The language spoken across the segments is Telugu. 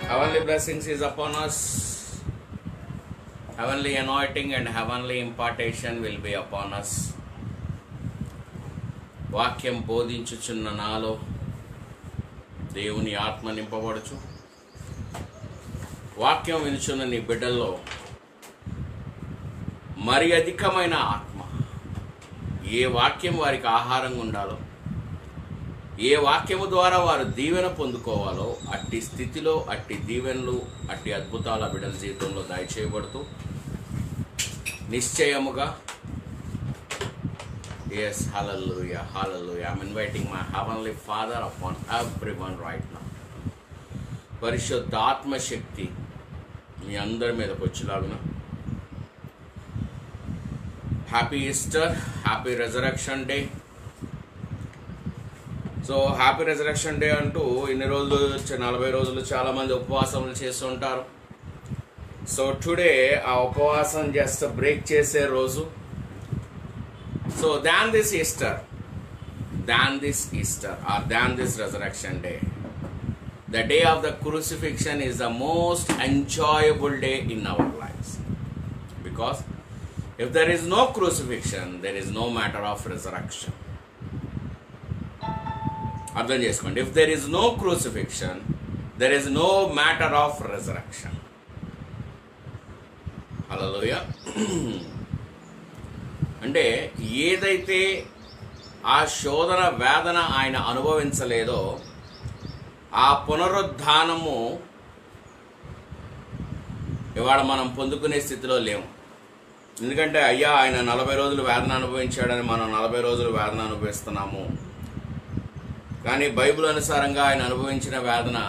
Heavenly blessings is upon us. Heavenly anointing and heavenly impartation will be upon us. వాక్యం బోధించుచున్న నాలో దేవుని ఆత్మ నింపబడుచు, వాక్యం వినుచున్న నీ బిడ్డల్లో మరి అధికమైన ఆత్మ, ఏ వాక్యం వారికి ఆహారంగా ఉండాలో, ఏ వాక్యము ద్వారా వారు దీవెన పొందుకోవాలో అట్టి స్థితిలో అట్టి దీవెనలు అట్టి అద్భుతాల బిడ్డల జీవితంలో దయచేయబడుతూ నిశ్చయముగా yes, hallelujah, hallelujah. I'm inviting my heavenly Father upon everyone right now. పరిశుద్ధాత్మ శక్తి మీ అందరి మీదకి వచ్చేలాగున happy Easter, happy resurrection day. So happy resurrection day అంటూ ఇన్ని రోజులు 40 రోజులు చాలామంది ఉపవాసములు చేస్తుంటారు. సో టుడే ఆ ఉపవాసం జస్ట్ బ్రేక్ చేసే రోజు. So than this Easter or than this resurrection day, the day of the crucifixion is the most enjoyable day in our lives, because if there is no crucifixion, there is no matter of resurrection. అర్థం చేసుకోండి, if there is no crucifixion, there is no matter of resurrection. Hallelujah. అంటే ఏదైతే ఆ శోధన వేదన ఆయన అనుభవించలేదో ఆ పునరుద్ధానము ఇవాళ మనం పొందుకునే స్థితిలో లేము. ఎందుకంటే అయ్యా ఆయన 40 రోజులు వేదన అనుభవించాడని మనం 40 రోజులు వేదన అనుభవిస్తున్నాము. కానీ బైబిల్ అనుసారంగా ఆయన అనుభవించిన వేదన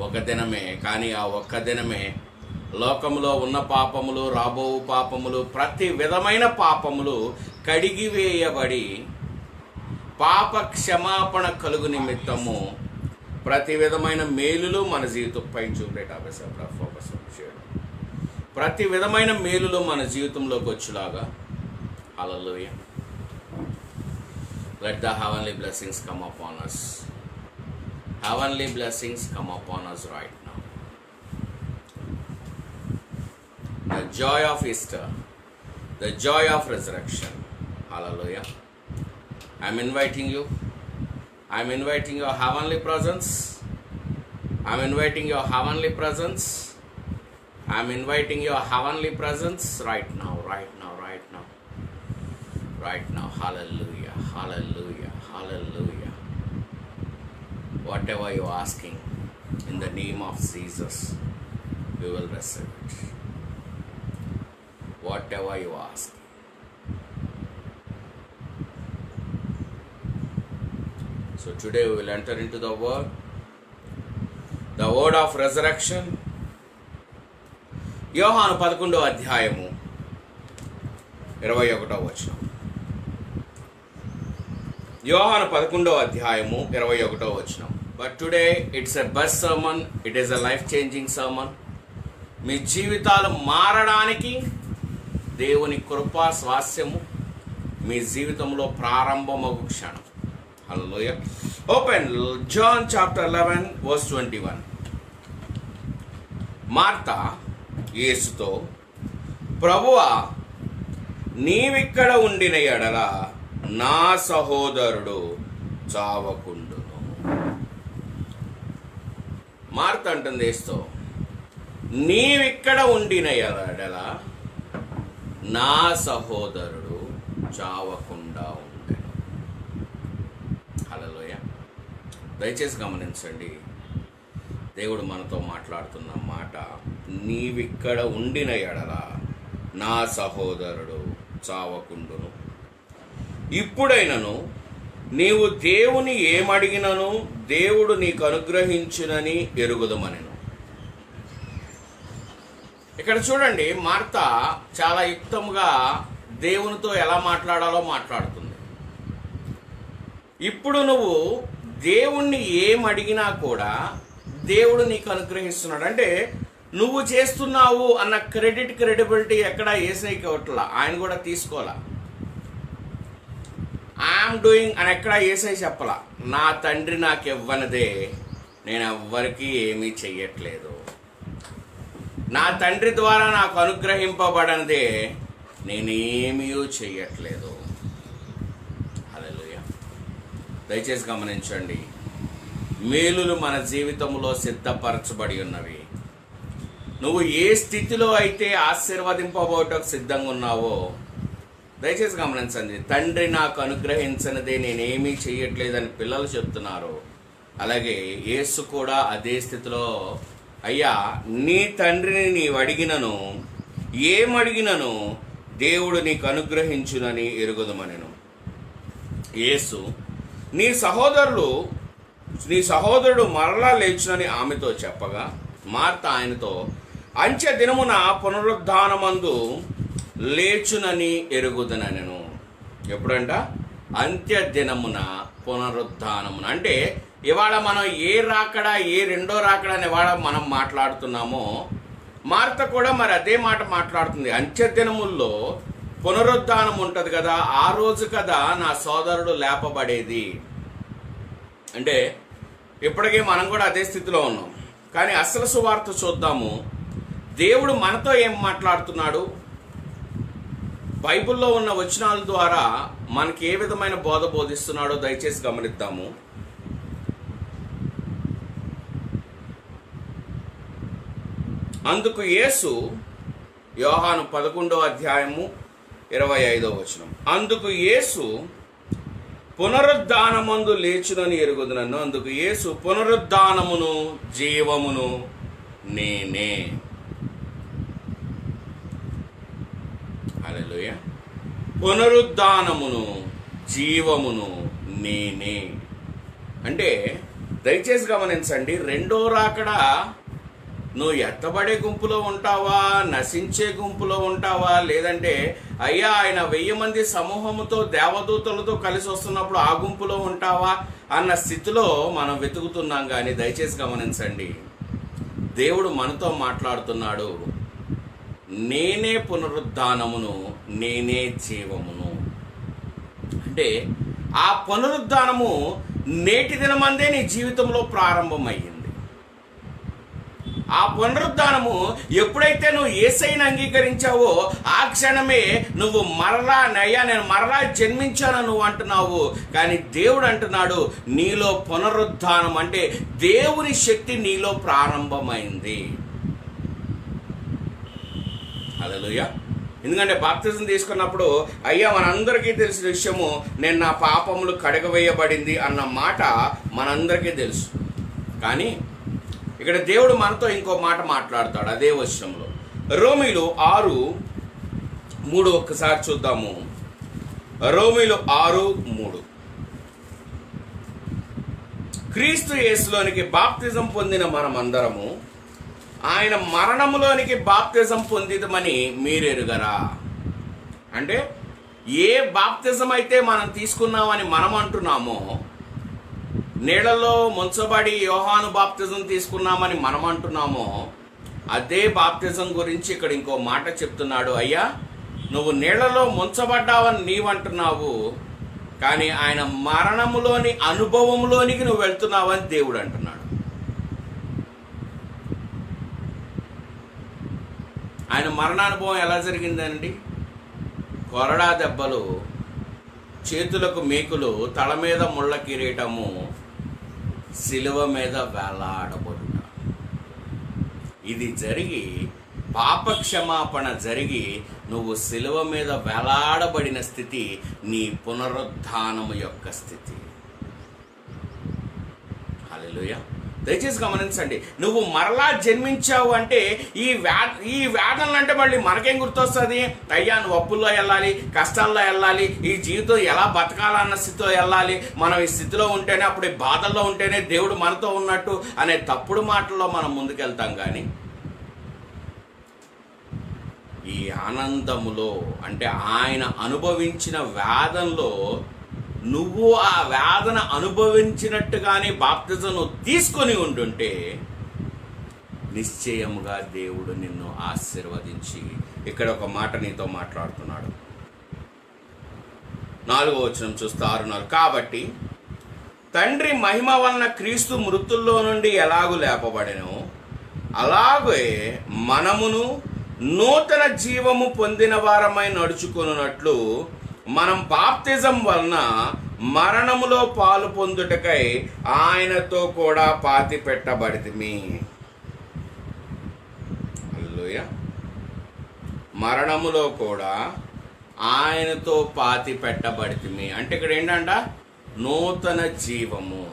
ఒక దినమే. కానీ ఆ ఒక్క దినమే లోకములో ఉన్న పాపములు, రాబో పాపములు, ప్రతి విధమైన పాపములు కడిగివేయబడి పాప క్షమాపణ కలుగు నిమిత్తము ప్రతి విధమైన మేలులు మన జీవితం పైన చూపేట ఫోకస్ చేయడం, ప్రతి విధమైన మేలులు మన జీవితంలోకి వచ్చేలాగా. హల్లెలూయా. Let the heavenly blessings come upon us. Heavenly blessings come upon us right now. The joy of Easter, the joy of resurrection. Hallelujah. I'm inviting you your heavenly presence. I'm inviting your heavenly presence. I'm inviting your heavenly presence right now. Hallelujah, hallelujah, hallelujah. Whatever you're asking in the name of Jesus, we will receive it. Whatever you ask. So today we will enter into the word of resurrection. యోహాను 11వ అధ్యాయము 21వ వచనం. యోహాను 11వ అధ్యాయము 21వ వచనం. But today it's a best sermon. It is a life-changing sermon. మీ జీవితాలు మారడానికి దేవుని కృపా స్వాస్యము మీ జీవితంలో ప్రారంభమగు క్షణం. Hallelujah. Open John chapter 11 verse 21. Martha యేసుతో, ప్రభువా, నీవిక్కడ ఉండిన ఎడల నా సహోదరుడు చావకుండును. మార్త అంటుంది యేసుతో, నీవిక్కడ ఉండిన ఎడల నా సహోదరుడు చావకుండా ఉండెను. హల్లెలూయా. దయచేసి గమనించండి, దేవుడు మనతో మాట్లాడుతున్న మాట, నీవిక్కడ ఉండిన ఎడల నా సహోదరుడు చావకుండును. ఇప్పుడైనను నీవు దేవుని ఏమడిగినను దేవుడు నీకు అనుగ్రహించునని ఎరుగుదమనెను. ఇక్కడ చూడండి, మార్త చాలా యుక్తంగా దేవునితో ఎలా మాట్లాడాలో మాట్లాడుతుంది. ఇప్పుడు నువ్వు దేవుణ్ణి ఏమడిగినా కూడా దేవుడు నీకు అనుగ్రహిస్తున్నాడు. అంటే నువ్వు చేస్తున్నావు అన్న క్రెడిబిలిటీ ఎక్కడ యేసయ్యకి ఇవ్వట్లా, ఆయన కూడా తీసుకోవాలా. ఐఎమ్ డూయింగ్ అని ఎక్కడ యేసయ్య చెప్పలా. నా తండ్రి నాకు ఇవ్వనిదే నేను ఎవ్వరికీ ఏమీ చెయ్యట్లేదు. నా తండ్రి ద్వారా నాకు అనుగ్రహింపబడనిదే నేనేమీ చెయ్యట్లేదు. హల్లెలూయా. దయచేసి గమనించండి, మేలులు మన జీవితంలో సిద్ధపరచబడి ఉన్నవి. నువ్వు ఏ స్థితిలో అయితే ఆశీర్వదింపబోటకు సిద్ధంగా ఉన్నావో దయచేసి గమనించండి. తండ్రి నాకు అనుగ్రహించనిదే నేనేమీ చెయ్యట్లేదని పిల్లలు చెప్తున్నారు. అలాగే యేసు కూడా అదే స్థితిలో, అయ్యా నీ తండ్రిని నీవు అడిగినను ఏమడిగినను దేవుడు నీకు అనుగ్రహించునని ఎరుగుదమనెను. యేసు నీ సహోదరుడు మరలా లేచునని ఆమెతో చెప్పగా మార్త ఆయనతో అంచె దినమున పునరుద్ధానమందు లేచునని ఎరుగుదనెను. ఎప్పుడంట? అంత్య దినమున పునరుద్ధానమున. అంటే ఇవాళ మనం ఏ రాకడా, ఏ రెండో రాకడా అని ఇవాళ మనం మాట్లాడుతున్నామో, మార్త కూడా మరి అదే మాట మాట్లాడుతుంది. అంత్య దినముల్లో పునరుద్ధానం ఉంటుంది కదా, ఆ రోజు కదా నా సోదరుడు లేపబడేది. అంటే ఇప్పటికీ మనం కూడా అదే స్థితిలో ఉన్నాం. కానీ అసలు సువార్త చూద్దాము. దేవుడు మనతో ఏం మాట్లాడుతున్నాడు, బైబిల్లో ఉన్న వచనాల ద్వారా మనకి ఏ విధమైన బోధ బోధిస్తున్నాడో దయచేసి గమనిద్దాము. అందుకు యేసు, యోహాను 11:25 అందుకు యేసు పునరుద్ధానమందు లేచునని ఎరుగుదునను. అందుకు యేసు పునరుద్ధానమును జీవమును నేనే. హల్లెలూయా. పునరుద్ధానమును జీవమును నేనే అంటే దయచేసి గమనించండి, రెండో రాకడా నువ్వు ఎత్తబడే గుంపులో ఉంటావా, నశించే గుంపులో ఉంటావా, లేదంటే అయ్యా ఆయన 1000 మంది సమూహముతో దేవదూతలతో కలిసి వస్తున్నప్పుడు ఆ గుంపులో ఉంటావా అన్న స్థితిలో మనం వెతుకుతున్నాం. కానీ దయచేసి గమనించండి, దేవుడు మనతో మాట్లాడుతున్నాడు. నేనే పునరుద్ధానమును నేనే జీవమును. అంటే ఆ పునరుద్ధానము నేటి దినమందే నీ జీవితంలో ప్రారంభమయ్యింది. ఆ పునరుద్ధానము ఎప్పుడైతే నువ్వు యేసయ్యను అంగీకరించావో ఆ క్షణమే నువ్వు మరలా నేను మరలా జన్మించాను నువ్వు అంటున్నావు. కానీ దేవుడు అంటున్నాడు నీలో పునరుద్ధానం అంటే దేవుని శక్తి నీలో ప్రారంభమైంది. హల్లెలూయా. ఎందుకంటే బాప్తిజం తీసుకున్నప్పుడు అయ్యా మనందరికీ తెలిసిన విషయము, నేను నా పాపములు కడగవేయబడింది అన్న మాట మనందరికీ తెలుసు. కానీ ఇక్కడ దేవుడు మనతో ఇంకో మాట మాట్లాడతాడు అదే వచనంలో. రోమీలు 6:3 ఒక్కసారి చూద్దాము. రోమీలు 6:3 క్రీస్తు యేసులోనికి బాప్తిజం పొందిన మనమందరము ఆయన మరణములోనికి బాప్తిజం పొందిదమని మీరెరుగరా. అంటే ఏ బాప్తిజం అయితే మనం తీసుకున్నామని మనం అంటున్నామో, నీళ్లలో ముంచబడి యోహాను బాప్తిజం తీసుకున్నామని మనం అంటున్నామో, అదే బాప్తిజం గురించి ఇక్కడ ఇంకో మాట చెప్తున్నాడు. అయ్యా నువ్వు నీళ్లలో ముంచబడ్డావని నీవంటున్నావు, కానీ ఆయన మరణములోని అనుభవంలోనికి నువ్వు వెళ్తున్నావని దేవుడు అంటున్నాడు. ఆయన మరణానుభవం ఎలా జరిగిందండి? కొరడా దెబ్బలు, చేతులకు మేకులు, తల మీద ముళ్ళ కిరీటము, శిలువ మీద వేలాడబడుట. ఇది జరిగి పాప క్షమాపణ జరిగి నువ్వు శిలువ మీద వేలాడబడిన స్థితి నీ పునరుద్ధానము యొక్క స్థితి. హల్లెలూయా. దయచేసి గమనించండి, నువ్వు మరలా జన్మించావు అంటే ఈ వేదనలు అంటే మళ్ళీ మనకేం గుర్తొస్తుంది? అయ్యా నువ్వు అప్పుల్లో వెళ్ళాలి, కష్టాల్లో వెళ్ళాలి, ఈ జీవితం ఎలా బతకాలన్న స్థితిలో వెళ్ళాలి, మనం ఈ స్థితిలో ఉంటేనే, అప్పుడు ఈ బాధల్లో ఉంటేనే దేవుడు మనతో ఉన్నట్టు అనే తప్పుడు మాటల్లో మనం ముందుకెళ్తాం. కానీ ఈ ఆనందములో అంటే ఆయన అనుభవించిన వేదనలో నువ్వు ఆ వేదన అనుభవించినట్టుగానే బాప్తిజం తీసుకొని ఉంటుంటే నిశ్చయముగా దేవుడు నిన్ను ఆశీర్వదించి ఇక్కడ ఒక మాట నీతో మాట్లాడుతున్నాడు. 4వ వచనం చూస్తే 6:4 కాబట్టి తండ్రి మహిమ వలన క్రీస్తు మృతుల్లో నుండి ఎలాగూ లేపబడెనో అలాగే మనమును నూతన జీవము పొందిన వారమై నడుచుకున్నట్లు మనం బాప్తిజం వలన మరణములో పాలు పొందుటకై ఆయనతో కూడా పాతి పెట్టబడితిమి. హల్లెలూయా. మరణములో కూడా ఆయనతో పాతి పెట్టబడితిమి అంటే ఇక్కడ ఏంటంట? నూతన జీవము.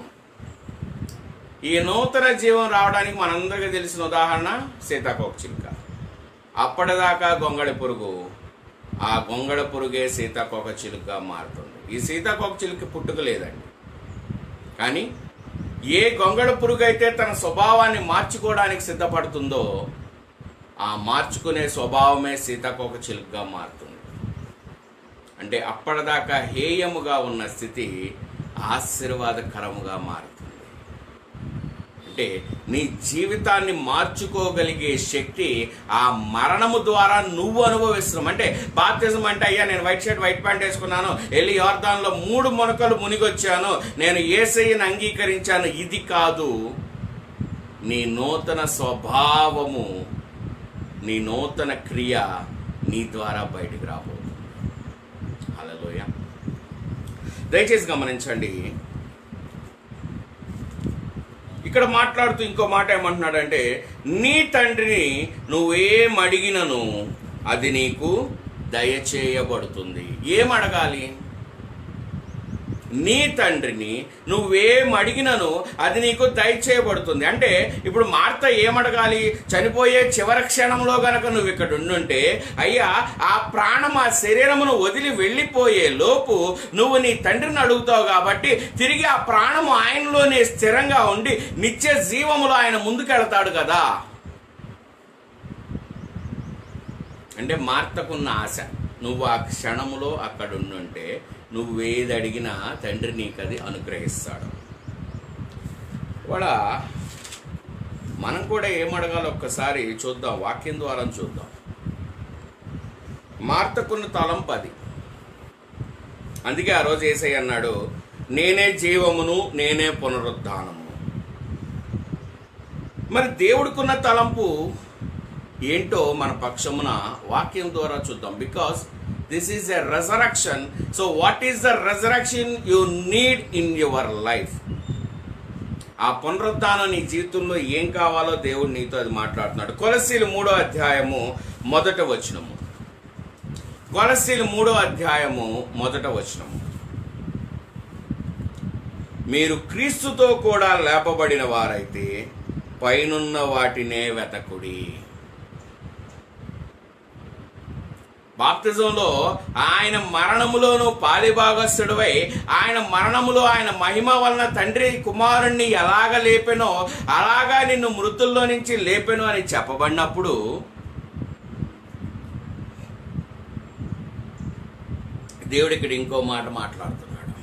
ఈ నూతన జీవం రావడానికి మనందరికీ తెలిసిన ఉదాహరణ సీతాకోకచిలుక. అప్పటిదాకా గొంగళి పురుగు, ఆ గొంగళి పురుగే సీతాకోకచిలుకగా మారుతుంది. ఈ సీతాకోకచిలుక పుట్టుక లేదండి, కానీ ఏ గొంగళి పురుగు అయితే తన స్వభావాన్ని మార్చుకోవడానికి సిద్ధపడుతుందో ఆ మార్చుకునే స్వభావమే సీతాకోకచిలుకగా మారుతుంది. అంటే అప్పటిదాకా హేయముగా ఉన్న స్థితి ఆశీర్వాదకరముగా మారుతుంది. అంటే నీ జీవితాన్ని మార్చుకోగలిగే శక్తి ఆ మరణము ద్వారా నువ్వు అనుభవిస్తున్నావు. అంటే బాప్తిజం అంటే అయ్యా నేను వైట్ షర్ట్ వైట్ ప్యాంట్ వేసుకున్నాను, వెళ్ళి యోర్దాన్లో 3 మునకలు మునిగొచ్చాను, నేను యేసయ్యను అంగీకరించాను, ఇది కాదు. నీ నూతన స్వభావము, నీ నూతన క్రియ నీ ద్వారా బయటికి రాబోతుంది. హల్లెలూయా. దయచేసి గమనించండి, ఇక్కడ మాట్లాడుతూ ఇంకో మాట ఏమంటున్నాడంటే, నీ తండ్రిని నువ్వేం అడిగినను అది నీకు దయచేయబడుతుంది. ఏం అడగాలి? నీ తండ్రిని నువ్వేం అడిగినను అది నీకు దయచేయబడుతుంది. అంటే ఇప్పుడు మార్త ఏమడగాలి? చనిపోయే చివరి క్షణంలో గనక నువ్వు ఇక్కడ ఉండుంటే, అయ్యా ఆ ప్రాణం ఆ శరీరమును వదిలి వెళ్ళిపోయే లోపు నువ్వు నీ తండ్రిని అడుగుతావు కాబట్టి తిరిగి ఆ ప్రాణము ఆయనలోనే స్థిరంగా ఉండి నిత్య జీవములో ఆయన ముందుకెళ్తాడు కదా. అంటే మార్తకున్న ఆశ, నువ్వు ఆ క్షణములో అక్కడ ఉండుంటే నువ్వేది అడిగినా తండ్రి నీకు అది అనుగ్రహిస్తాడు. కూడా మనం కూడా ఏమడగాలో ఒక్కసారి చూద్దాం, వాక్యం ద్వారా చూద్దాం. మార్తకున్న తలంపు అది. అందుకే ఆ రోజు యేసయ్య అన్నాడు, నేనే జీవమును నేనే పునరుద్ధానము. మరి దేవుడికున్న తలంపు ఏంటో మన పక్షమున వాక్యం ద్వారా చూద్దాం. Because this is a resurrection. So what is the resurrection you need in your life? ఆ పునరుద్ధానం నీ జీవితంలో ఏం కావాలో దేవుడు నీతో అది మాట్లాడుతున్నాడు. కొలస్సీలు 3వ అధ్యాయము 1వ వచనము. కొలస్సీలు 3వ అధ్యాయము 1వ వచనము. మీరు క్రీస్తుతో కూడా లేపబడిన వారైతే పైనున్న వాటినే వెతకుడి. బాప్తిజంలో ఆయన మరణములోను పాలిభాగస్థుడివై, ఆయన మరణములో ఆయన మహిమ వలన తండ్రి కుమారుణ్ణి ఎలాగ లేపెనో అలాగా నిన్ను మృతుల్లో నుంచి లేపెను అని చెప్పబడినప్పుడు దేవుడు ఇక్కడ ఇంకో మాట మాట్లాడుతున్నాడు.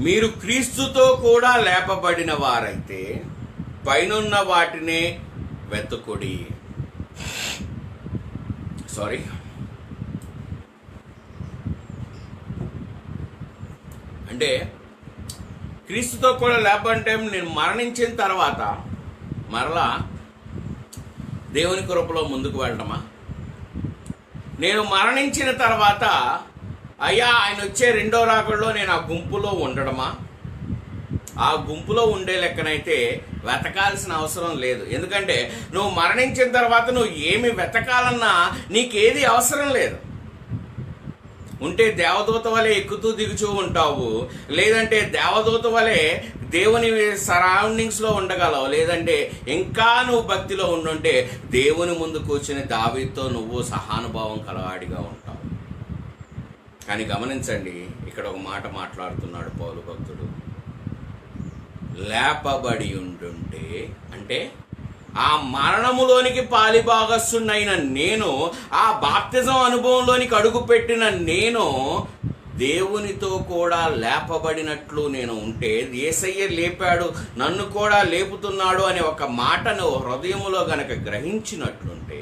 మీరు క్రీస్తుతో కూడా లేపబడిన వారైతే పైనున్న వాటినే వెతుకుడి. అంటే క్రీస్తుతో కూడా లేపంటే నేను మరణించిన తర్వాత మరలా దేవుని కృపలో ముందుకు వెళ్ళడమా? నేను మరణించిన తర్వాత అయ్యా ఆయన వచ్చే 2వ రాకడలో నేను ఆ గుంపులో ఉండడమా? ఆ గుంపులో ఉండే లెక్కనైతే వెతకాల్సిన అవసరం లేదు. ఎందుకంటే నువ్వు మరణించిన తర్వాత నువ్వు ఏమి వెతకాలన్నా నీకేది అవసరం లేదు. ఉంటే దేవదూత వలె ఎక్కుతూ దిగుచూ ఉంటావు, లేదంటే దేవదూత వలె దేవుని సరౌండింగ్స్లో ఉండగలవు, లేదంటే ఇంకా నువ్వు భక్తిలో ఉండుంటే దేవుని ముందు కూర్చుని దావీదుతో నువ్వు సహానుభావం కలవాడిగా ఉంటావు. కానీ గమనించండి, ఇక్కడ ఒక మాట మాట్లాడుతున్నాడు పౌలు భక్తుడు. లేపబడి ఉండుంటే అంటే ఆ మరణములోనికి పాలిభాగస్తున్నైన నేను, ఆ బాప్తిజం అనుభవంలోనికి అడుగుపెట్టిన నేను దేవునితో కూడా లేపబడినట్లు నేను ఉంటే, యేసయ్య లేపాడు నన్ను కూడా లేపుతున్నాడు అనే ఒక మాటను హృదయములో గనక గ్రహించినట్లుంటే,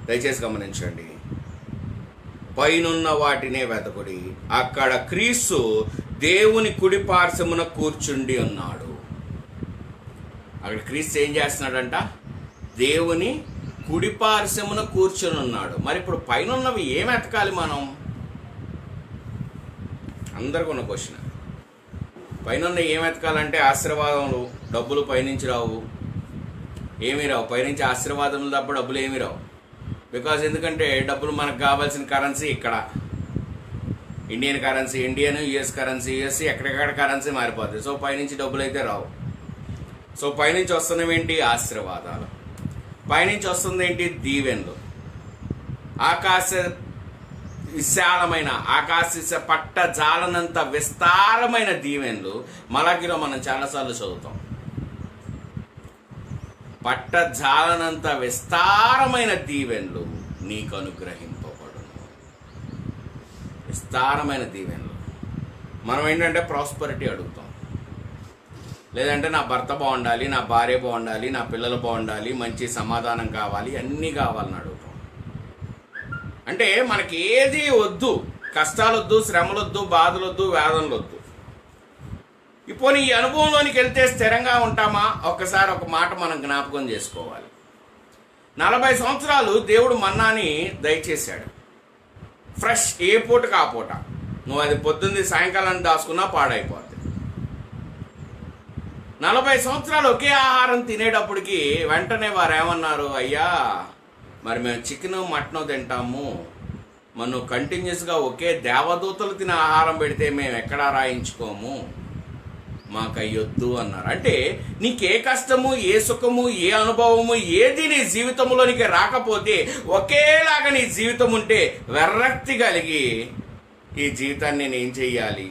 దయచేసి గమనించండి, పైనున్న వాటినే వెతకుడి, అక్కడ క్రీస్తు దేవుని కుడి పార్శ్వమున కూర్చుండి ఉన్నాడు. అక్కడ క్రీస్తు ఏం చేస్తున్నాడంట? దేవుని కుడిపార్శ్వమున కూర్చొని ఉన్నాడు. మరి ఇప్పుడు పైన ఉన్నవి ఏం ఎతకాలి మనం? అందరికీ ఉన్న క్వశ్చన్. పైన ఏం ఎతకాలంటే ఆశీర్వాదములు, డబ్బులు పైనుంచి రావు, ఏమీ రావు. పైనుంచి ఆశీర్వాదములు తప్ప డబ్బులు ఏమీ రావు. బికాజ్ ఎందుకంటే డబ్బులు మనకు కావాల్సిన కరెన్సీ ఇక్కడ Indian currency Indian, US currency US, ఎక్కడెక్కడ కరెన్సీ మారిపోతుంది. సో పైనుంచి డబ్బులు అయితే రావు. సో పైనుంచి వస్తున్నవి ఏంటి? ఆశీర్వాదాలు. పైనుంచి వస్తుంది ఏంటి? దీవెనలు. విశాలమైన ఆకాశ పట్ట జాలనంత విస్తారమైన దీవెనలు. మలాకిలో మనం చాలాసార్లు చదువుతాం. పట్ట జాలనంత విస్తారమైన దీవెనలు నీకు అనుగ్రహింపబడును. విస్తారమైన దీవెనలు. మనం ఏంటంటే ప్రాస్పరిటీ అడుగుతాం. లేదంటే నా భర్త బాగుండాలి, నా భార్య బాగుండాలి, నా పిల్లలు బాగుండాలి, మంచి సమాధానం కావాలి, అన్నీ కావాలని అడుగుతాం. అంటే మనకి ఏది వద్దు, కష్టాలొద్దు, శ్రమలొద్దు, బాధలొద్దు, వేదనలొద్దు. ఇప్పుడు ఈ అనుభవంలోనికి వెళ్తే స్థిరంగా ఉంటామా? ఒక్కసారి ఒక మాట మనం జ్ఞాపకం చేసుకోవాలి. 40 సంవత్సరాలు దేవుడు మన్నాని దయచేశాడు. ఫ్రెష్, ఏ పూటకు ఆ పూట. నువ్వు అది పొద్దున్నే సాయంకాలాన్ని దాచుకున్నా పాడైపోద్ది. 40 సంవత్సరాలు ఒకే ఆహారం తినేటప్పటికి వెంటనే వారు ఏమన్నారు? అయ్యా, మరి మేము చికెన్ మటన్ తింటాము, మనం కంటిన్యూస్గా ఒకే దేవదూతలు తినే ఆహారం పెడితే మేము ఎక్కడా రాయించుకోము, మాకు అయ్యొద్దు అన్నారు. అంటే నీకే కష్టము, ఏ సుఖము, ఏ అనుభవము, ఏది నీ జీవితంలోనికి రాకపోతే, ఒకేలాగా నీ జీవితం ఉంటే విరక్తి కలిగి ఈ జీవితాన్ని నేను ఏం చెయ్యాలి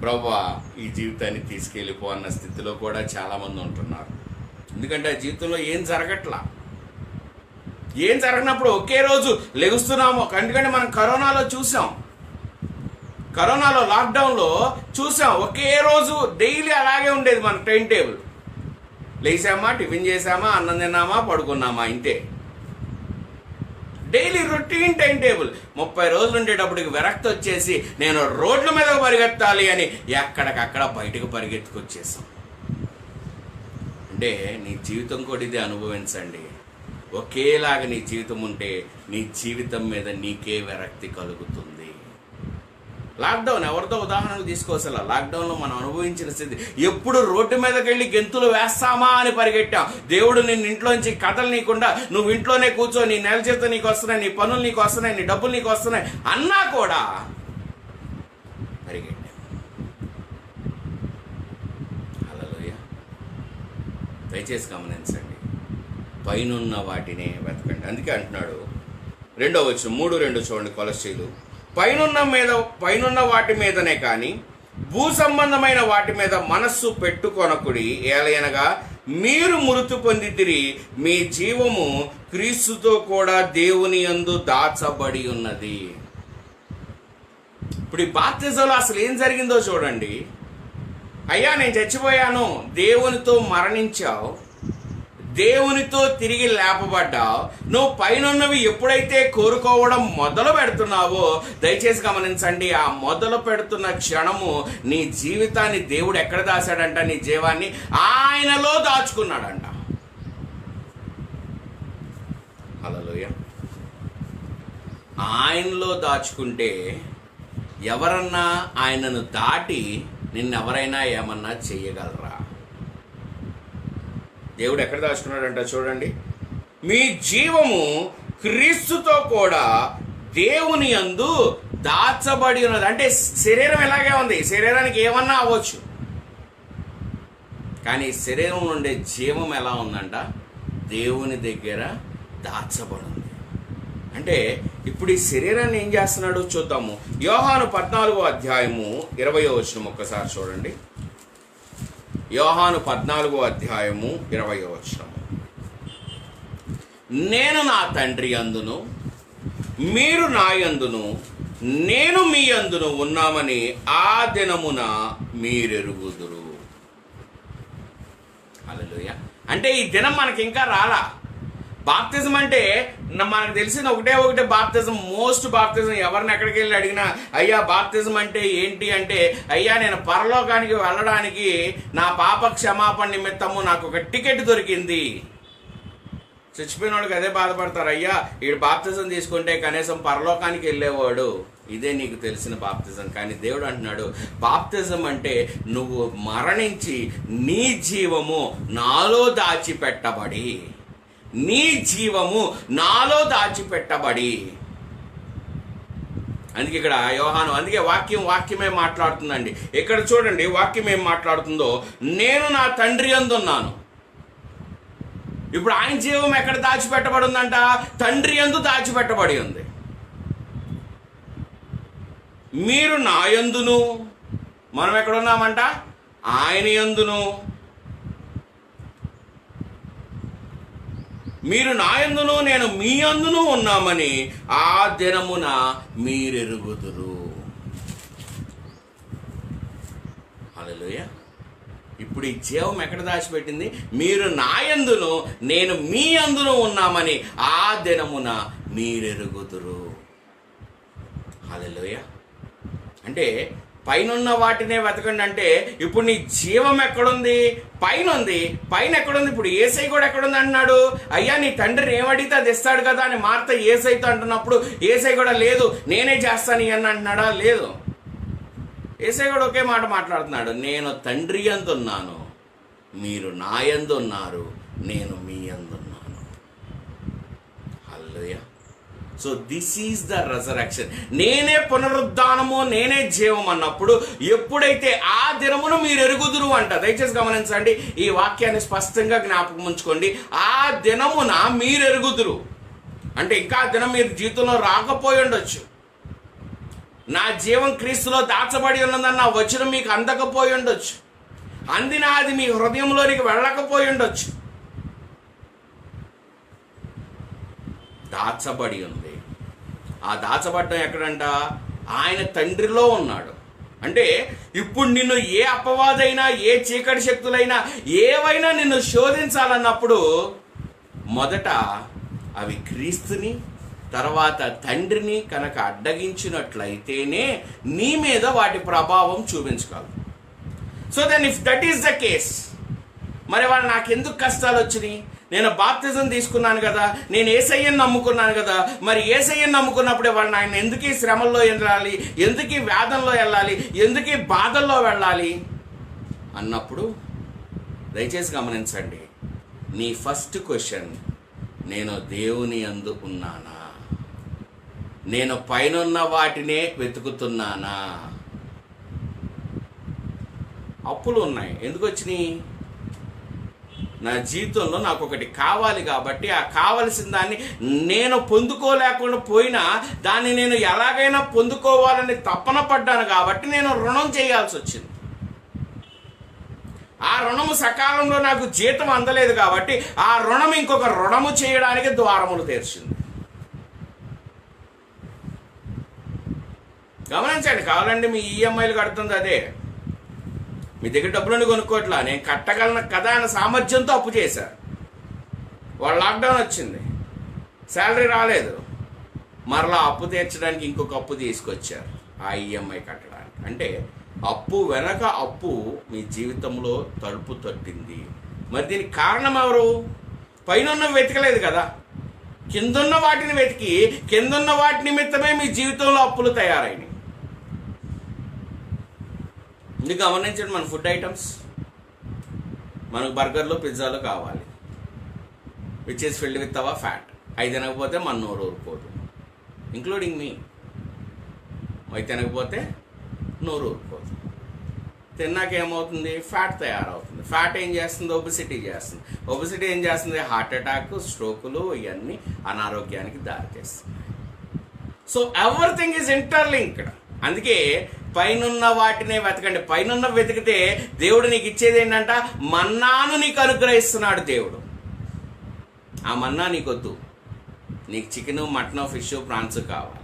ప్రభువా, ఈ జీవితాన్ని తీసుకెళ్ళిపో అన్న స్థితిలో కూడా చాలామంది ఉంటున్నారు. ఎందుకంటే ఆ జీవితంలో ఏం జరగట్లా. ఏం జరగనప్పుడు ఒకే రోజు లెగుస్తున్నాము. ఎందుకంటే మనం కరోనాలో చూసాం, కరోనాలో లాక్డౌన్లో చూసాం. ఒకే రోజు డైలీ అలాగే ఉండేది మన టైం టేబుల్. లేచామా, టిఫిన్ చేసామా, అన్నం తిన్నామా, పడుకున్నామా, ఇంతే డైలీ రొటీన్ టైం టేబుల్. 30 రోజులు ఉండేటప్పటికి విరక్తి వచ్చేసి నేను రోడ్ల మీద పరిగెత్తాలి అని ఎక్కడికక్కడ బయటకు పరిగెత్తుకొచ్చేసాం. అంటే నీ జీవితం కూడా ఇది అనుభవించండి. ఒకేలాగా నీ జీవితం ఉంటే నీ జీవితం మీద నీకే విరక్తి కలుగుతుంది. లాక్డౌన్ ఎవరితో ఉదాహరణలు తీసుకోవసలా. లాక్డౌన్లో మనం అనుభవించిన స్థితి. ఎప్పుడు రోడ్డు మీదకి వెళ్ళి గెంతులు వేస్తామా అని పరిగెట్టాం. దేవుడు నిన్ను ఇంట్లోంచి కదలనీయకుండా నువ్వు ఇంట్లోనే కూర్చో, నీ నెల జీతం నీకు వస్తున్నాయి, నీ పనులు నీకు వస్తున్నాయి, నీ డబ్బులు నీకు వస్తున్నాయి అన్నా కూడా పరిగెట్టాం. హల్లెలూయా. దయచేసి గమనించండి, పైనున్న వాటినే వెతకండి. అందుకే అంటున్నాడు 2వ వచనం 3:2 చూడండి. కొలస్సీలు, పైనున్న వాటి మీదనే కానీ భూ సంబంధమైన వాటి మీద మనస్సు పెట్టుకొనకుడి. ఏలయనగా మీరు మృతి పొందితిరి, మీ జీవము క్రీస్తుతో కూడా దేవుని యందు దాచబడి ఉన్నది. ఇప్పుడు ఈ బాప్తిజంలో అసలు ఏం జరిగిందో చూడండి. అయ్యా, నేను చచ్చిపోయాను, దేవునితో మరణించావు, దేవునితో తిరిగి లేపబడ్డావు. నువ్వు పైనున్నవి ఎప్పుడైతే కోరుకోవడం మొదలు పెడుతున్నావో, దయచేసి గమనించండి, ఆ మొదలు పెడుతున్న క్షణము నీ జీవితాన్ని దేవుడు ఎక్కడ దాచాడంట? నీ జీవాన్ని ఆయనలో దాచుకున్నాడంట. హల్లెలూయా. ఆయనలో దాచుకుంటే ఎవరన్నా ఆయనను దాటి నిన్నెవరైనా ఏమన్నా చెయ్యగలరా? దేవుడు ఎక్కడ దాచుకున్నాడంట చూడండి. మీ జీవము క్రీస్తుతో కూడా దేవుని యందు దాచబడి ఉన్నది. అంటే శరీరం ఎలాగే ఉంది, శరీరానికి ఏమన్నా అవ్వచ్చు, కానీ శరీరం నుండే జీవం ఎలా ఉందంట? దేవుని దగ్గర దాచబడి ఉంది. అంటే ఇప్పుడు ఈ శరీరాన్ని ఏం చేస్తున్నాడు చూద్దాము. యోహాను 14వ అధ్యాయము 20వ వచనం ఒక్కసారి చూడండి. యోహాను 14వ అధ్యాయము 20వ వచనం. నేను నా తండ్రి యందును, మీరు నా యందును, నేను మీ యందును ఉన్నామని ఆ దినమున మీరెరుగుదురు. హల్లెలూయా. అంటే ఈ దినం మనకి ఇంకా రాలా. బాప్తిజం అంటే మనకు తెలిసిన ఒకటే బాప్తిజం. మోస్ట్ బాప్తిజం ఎవరిని ఎక్కడికి వెళ్ళి అడిగినా అయ్యా బాప్తిజం అంటే ఏంటి అంటే, అయ్యా నేను పరలోకానికి వెళ్ళడానికి నా పాప క్షమాపణ నిమిత్తము నాకు ఒక టికెట్ దొరికింది. చచ్చిపోయిన వాళ్ళకి అదే బాధపడతారు, అయ్యా వీడు బాప్తిజం తీసుకుంటే కనీసం పరలోకానికి వెళ్ళేవాడు. ఇదే నీకు తెలిసిన బాప్తిజం. కానీ దేవుడు అంటున్నాడు, బాప్తిజం అంటే నువ్వు మరణించి నీ జీవము నాలో దాచిపెట్టబడి, నీ జీవము నాలో దాచిపెట్టబడి. అందుకే ఇక్కడ యోహాను, అందుకే వాక్యమే మాట్లాడుతుందండి. ఇక్కడ చూడండి వాక్యం ఏం మాట్లాడుతుందో, నేను నా తండ్రి యందున్నాను. ఇప్పుడు ఆయన జీవం ఎక్కడ దాచిపెట్టబడి ఉందంట? తండ్రి యందు దాచిపెట్టబడి ఉంది. మీరు నా యందును, మనం ఎక్కడ ఉన్నామంట? ఆయన యందును. మీరు నా యందును నేను మీ యందును ఉన్నామని ఆ దినమున మీరెరుగుదురు. హల్లెలూయా. ఇప్పుడు ఈ జీవం ఎక్కడ దాచిపెట్టింది? మీరు నా యందును నేను మీ యందును ఉన్నామని ఆ దినమున మీరెరుగుదురు. హల్లెలూయా. అంటే పైన వాటినే వెతకండి అంటే, ఇప్పుడు నీ జీవం ఎక్కడుంది? పైన ఉంది. పైన ఎక్కడుంది? ఇప్పుడు యేసై కూడా ఎక్కడుంది అంటున్నాడు. అయ్యా నీ తండ్రిని ఏమడిగితే అది ఇస్తాడు కదా అని మార్త యేసైతో అంటున్నప్పుడు యేసై కూడా లేదు నేనే చేస్తాను అని అంటున్నాడా? లేదు. యేసై కూడా ఒకే మాట మాట్లాడుతున్నాడు, నేను తండ్రి యందు ఉన్నాను, మీరు నా యందు ఉన్నారు, నేను మీ యందు ఉన్నాను. Hallelujah. So this is the resurrection. నేనే పునరుద్ధానము, నేనే జీవం అన్నప్పుడు ఎప్పుడైతే ఆ దినమును మీరు ఎరుగుదురు అంట. దయచేసి గమనించండి, ఈ వాక్యాన్ని స్పష్టంగా జ్ఞాపకం ఉంచుకోండి. ఆ దినమున మీరు ఎరుగుదురు అంటే ఇంకా ఆ దినం మీరు జీవితంలో రాకపోయి ఉండొచ్చు. నా జీవం క్రీస్తులో దాచబడి ఉన్నదన్న వచనం మీకు అందకపోయి ఉండొచ్చు. అందిన అది మీ హృదయంలోనికి వెళ్ళకపోయి ఉండొచ్చు. దాచబడి ఉంది. ఆ దాచబడ్డం ఎక్కడంట? ఆయన తండ్రిలో ఉన్నాడు. అంటే ఇప్పుడు నిన్ను ఏ అపవాదైనా, ఏ చీకటి శక్తులైనా, ఏవైనా నిన్ను శోధించాలన్నప్పుడు మొదట అవి క్రీస్తుని, తర్వాత తండ్రిని కనుక అడ్డగించినట్లయితేనే నీ మీద వాటి ప్రభావం చూపించగలరు. So then if that is the case, మరి వాళ్ళు నాకెందుకు కష్టాలు వచ్చినాయి? నేను బాప్తిజం తీసుకున్నాను కదా, నేను యేసయ్యను నమ్ముకున్నాను కదా, మరి యేసయ్యను నమ్ముకున్నప్పుడే వాళ్ళు ఆయన ఎందుకు ఈ శ్రమల్లో వెళ్ళాలి, ఎందుకు ఈ వేదంలో వెళ్ళాలి, ఎందుకు ఈ బాధల్లో వెళ్ళాలి అన్నప్పుడు దయచేసి గమనించండి. నీ ఫస్ట్ క్వశ్చన్, నేను దేవుని యందు ఉన్నానా? నేను పైనున్న వాటినే వెతుకుతున్నానా? అప్పులు ఉన్నాయి, ఎందుకు వచ్చినాయి? నా జీవితంలో నాకు ఒకటి కావాలి కాబట్టి ఆ కావలసిన దాన్ని నేను పొందుకోలేకుండా పోయినా దాన్ని నేను ఎలాగైనా పొందుకోవాలని తపన పడ్డాను కాబట్టి నేను రుణం చేయాల్సి వచ్చింది. ఆ రుణము సకాలంలో నాకు జీతం అందలేదు కాబట్టి ఆ రుణం ఇంకొక రుణము చేయడానికి ద్వారములు తెరిచింది. గమనించండి. కావాలండి మీ ఈఎంఐలు కడుతుంది అదే, మీ దగ్గర డబ్బులను కొనుక్కోట్లా, నేను కట్టగలను కదా అన్న సామర్థ్యంతో అప్పు చేశారు. వాళ్ళు లాక్డౌన్ వచ్చింది, శాలరీ రాలేదు, మరలా అప్పు తీర్చడానికి ఇంకొక అప్పు తీసుకొచ్చారు ఆ ఈఎంఐ కట్టడానికి. అంటే అప్పు వెనక అప్పు మీ జీవితంలో తలుపు తట్టింది. మరి దీనికి కారణం ఎవరు? పైన వెతకలేదు కదా, కిందున్న వాటిని వెతికి కిందున్న వాటి నిమిత్తమే మీ జీవితంలో అప్పులు తయారైనవి. ఇది గమనించండి. మన ఫుడ్ ఐటమ్స్, మనకు బర్గర్లు పిజ్జాలు కావాలి, which is filled with our fat. అవి తినకపోతే మన నోరు ఊరుకోదు, ఇంక్లూడింగ్ మీ. అవి తినకపోతే నోరు ఊరుకోదు. తిన్నాక ఏమవుతుంది? ఫ్యాట్ తయారవుతుంది. ఫ్యాట్ ఏం చేస్తుంది? ఒబిసిటీ చేస్తుంది. ఒబిసిటీ ఏం చేస్తుంది? హార్ట్ అటాక్, స్ట్రోకులు, ఇవన్నీ అనారోగ్యానికి దారితీస్తుంది. So everything is interlinked. అందుకే పైనున్న వాటినే వెతకండి. పైనున్న వెతికితే దేవుడు నీకు ఇచ్చేది ఏంటంట? మన్నాను నీకు అనుగ్రహిస్తున్నాడు దేవుడు. ఆ మన్నా నీకొద్దు, నీకు చికెను, మటను, ఫిష్, ప్రాన్స్ కావాలి.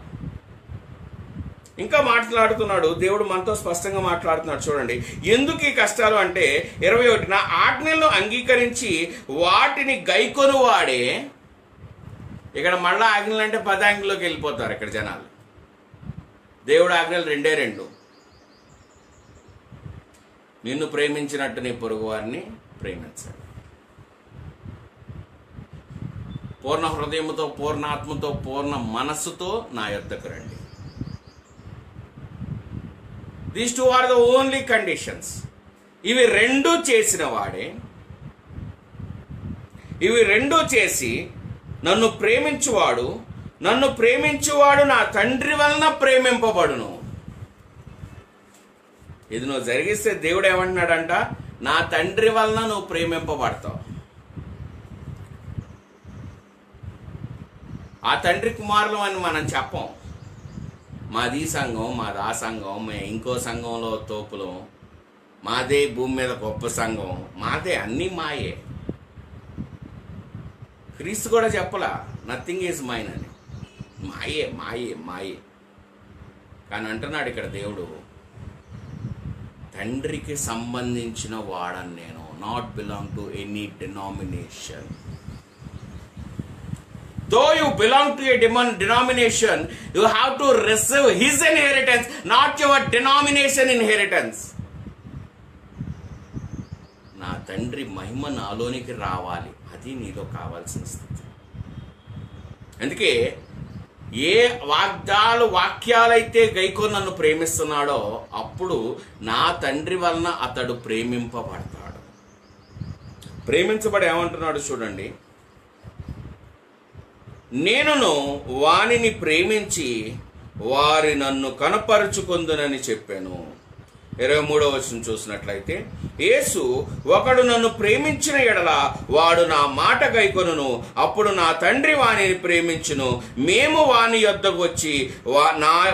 ఇంకా మాట్లాడుతున్నాడు దేవుడు, మనతో స్పష్టంగా మాట్లాడుతున్నాడు. చూడండి ఎందుకు ఈ కష్టాలు అంటే 21, నా ఆజ్ఞలను అంగీకరించి వాటిని గైకొను వాడే ఇక్కడ మళ్ళీ ఆజ్ఞలు అంటే 10 ఆజ్ఞలోకి వెళ్ళిపోతారు ఇక్కడ జనాలు. దేవుడు ఆజ్ఞలు 2 నిన్ను ప్రేమించినట్టు నీ పొరుగు వారిని ప్రేమించాలి. పూర్ణ హృదయముతో, పూర్ణ ఆత్మతో, పూర్ణ మనస్సుతో నా యొద్దకు రండి. These 2 are the only conditions. ఇవి 2 చేసిన వాడే, ఇవి 2 చేసి నన్ను ప్రేమించువాడు నా తండ్రి వలన ప్రేమింపబడును. ఇది నువ్వు జరిగిస్తే దేవుడు ఏమంటున్నాడంట, నా తండ్రి వలన నువ్వు ప్రేమింపబడతావు. ఆ తండ్రి కుమారులు అని మనం చెప్పం. మాది సంఘం, మాది ఆ సంఘం, మేము ఇంకో సంఘంలో తోపులు, మాదే భూమి మీద గొప్ప సంఘం, మాదే అన్నీ మాయే. క్రీస్తు కూడా చెప్పలా నథింగ్ ఈజ్ మైన్ అని. మాయే మాయే మాయే. కానీ అంటున్నాడు ఇక్కడ దేవుడు, తండ్రికి సంబంధించిన వాడని నేను. Not belong to any denomination. Though you belong to a denomination, you have to receive his inheritance, not your denomination inheritance. నా తండ్రి మహిమ నాలోనికి రావాలి, అది నీలో కావాల్సిన స్థితి. అందుకే ఏ వాక్యాలైతే గైకో నన్ను ప్రేమిస్తున్నాడో అప్పుడు నా తండ్రి వలన అతడు ప్రేమింపబడతాడు. ప్రేమించబడి ఏమంటున్నాడు చూడండి, నేనును వానిని ప్రేమించి వారి నన్ను కనపరుచుకొందునని చెప్పాను. 23వ వచనం చూసినట్లయితే, యేసు, ఒకడు నన్ను ప్రేమించిన ఎడల వాడు నా మాట గైకొనును, అప్పుడు నా తండ్రి వానిని ప్రేమించును, మేము వాని యొద్దకు వచ్చి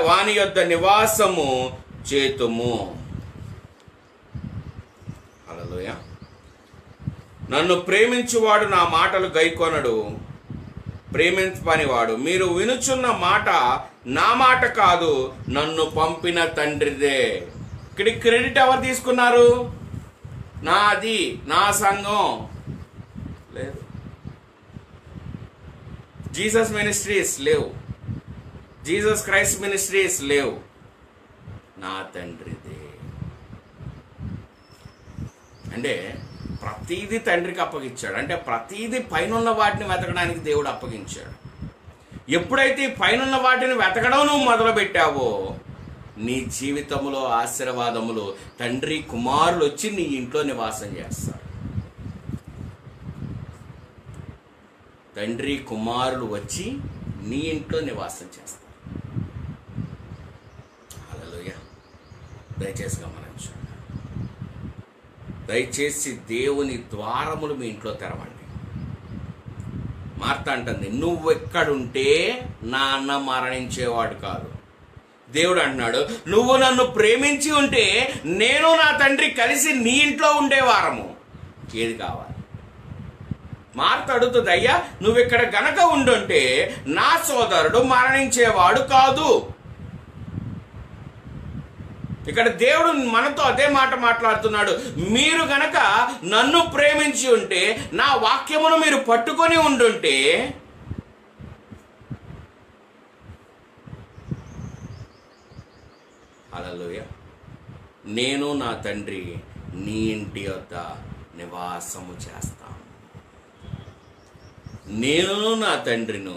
వాని యొద్ద నివాసము చేతుము. హల్లెలూయా. నన్ను ప్రేమించువాడు నా మాటలు గైకొనడు, ప్రేమింపనివాడు. మీరు వినుచున్న మాట నా మాట కాదు, నన్ను పంపిన తండ్రిదే. ఇక్కడ క్రెడిట్ ఎవరు తీసుకున్నారు? నాది, నా సంఘం లేదు. జీసస్ మినిస్ట్రీస్ లేవు, జీసస్ క్రైస్ట్ మినిస్ట్రీస్ లేవు, నా తండ్రిదే. అంటే ప్రతీది తండ్రికి అప్పగించాడు. అంటే ప్రతీది పైనున్న వాటిని వెతకడానికి దేవుడు అప్పగించాడు. ఎప్పుడైతే పైనున్న వాటిని వెతకడం నువ్వు మొదలు పెట్టావో, నీ జీవితంలో ఆశీర్వాదములు, తండ్రి కుమారులు వచ్చి నీ ఇంట్లో నివాసం చేస్తారు. తండ్రి కుమారులు వచ్చి నీ ఇంట్లో నివాసం చేస్తారు. హల్లెలూయా. దయచేసి గమనించండి. దయచేసి దేవుని ద్వారములు మీ ఇంట్లో తెరవండి. మార్త అంటుంది, నువ్వెక్కడుంటే నా అన్న మరణించేవాడు కాదు. దేవుడు అంటున్నాడు, నువ్వు నన్ను ప్రేమించి ఉంటే నేను నా తండ్రి కలిసి నీ ఇంట్లో ఉండేవారము. ఏది కావాలి? మార్త అడుగుతుంది, అయ్యా నువ్వు ఇక్కడ గనక ఉండుంటే నా సోదరుడు మరణించేవాడు కాదు. ఇక్కడ దేవుడు మనతో అదే మాట మాట్లాడుతున్నాడు. మీరు గనక నన్ను ప్రేమించి ఉంటే, నా వాక్యమును మీరు పట్టుకొని ఉండుంటే, హల్లెలూయా, నేను నా తండ్రి నీ ఇంటి వద్ద నివాసము చేస్తాను. నేను నా తండ్రిను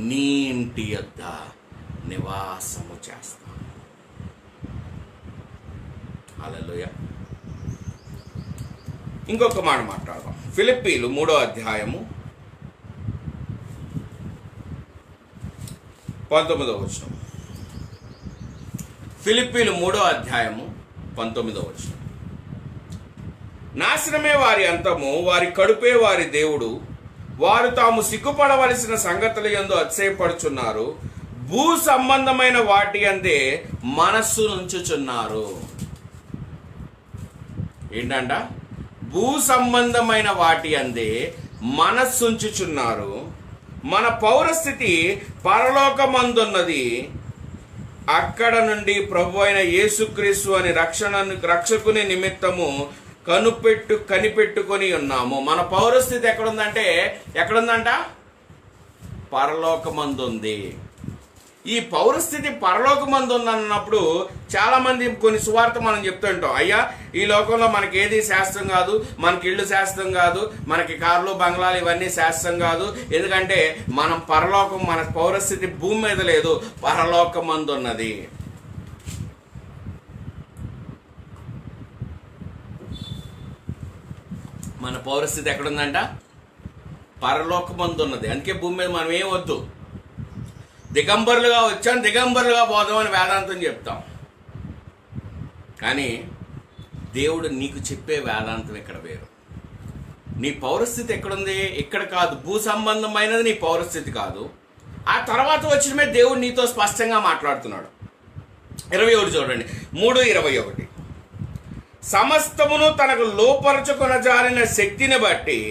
నీ ఇంటి వద్ద నివాసము చేస్తాను. హల్లెలూయా. ఇంకొక మాట మాట్లాడదాం. ఫిలిప్పీలు 3వ అధ్యాయము 19వ వచనం. ఫిలిప్పీలు 3వ అధ్యాయము 19వ వచనం. నాశనమే వారి అంతము, వారి కడుపే వారి దేవుడు. వారు తాము సిగ్గుపడవలసిన సంగతుల యందు అతిశయపడుచున్నారు, భూ సంబంధమైన వాటి అందే మనస్సు నుంచుచున్నారు. ఏంటంట? భూ సంబంధమైన వాటి అందే మనస్సుంచుచున్నారు. మన పౌరస్థితి పరలోకమందున్నది, అక్కడ నుండి ప్రభు అయిన యేసుక్రీస్తు అని రక్షకుని నిమిత్తము కనిపెట్టుకొని ఉన్నాము. మన పౌరస్థితి ఎక్కడుందంట? పరలోకమందుంది. ఈ పౌరస్థితి పరలోకమందు ఉందన్నప్పుడు చాలామంది కొన్ని సువార్త మనం చెప్తుంటాం, అయ్యా ఈ లోకంలో మనకి ఏది శాస్త్రం కాదు, మనకి ఇళ్ళు శాస్త్రం కాదు, మనకి కార్లు బంగ్లాలు ఇవన్నీ శాస్త్రం కాదు, ఎందుకంటే మనం పరలోకం, మన పౌరస్థితి భూమి మీద లేదు, పరలోకమందు ఉన్నది. మన పౌరస్థితి ఎక్కడుందంట? పరలోకమందు ఉన్నది. అందుకే భూమి మీద మనం ఏం వద్దు, దిగంబరులుగా వచ్చాం, దిగంబరులుగా పోదామని వేదాంతం చెప్తాం. కానీ దేవుడు నీకు చెప్పే వేదాంతం ఇక్కడ వేరు. నీ పౌరస్థితి ఎక్కడుంది? ఇక్కడ కాదు. భూ సంబంధమైనది నీ పౌరస్థితి కాదు. ఆ తర్వాత వచ్చినమే దేవుడు నీతో స్పష్టంగా మాట్లాడుతున్నాడు. 21 చూడండి, 3:21. సమస్తమును తనకు లోపరచుకొనజాలిన శక్తిని బట్టి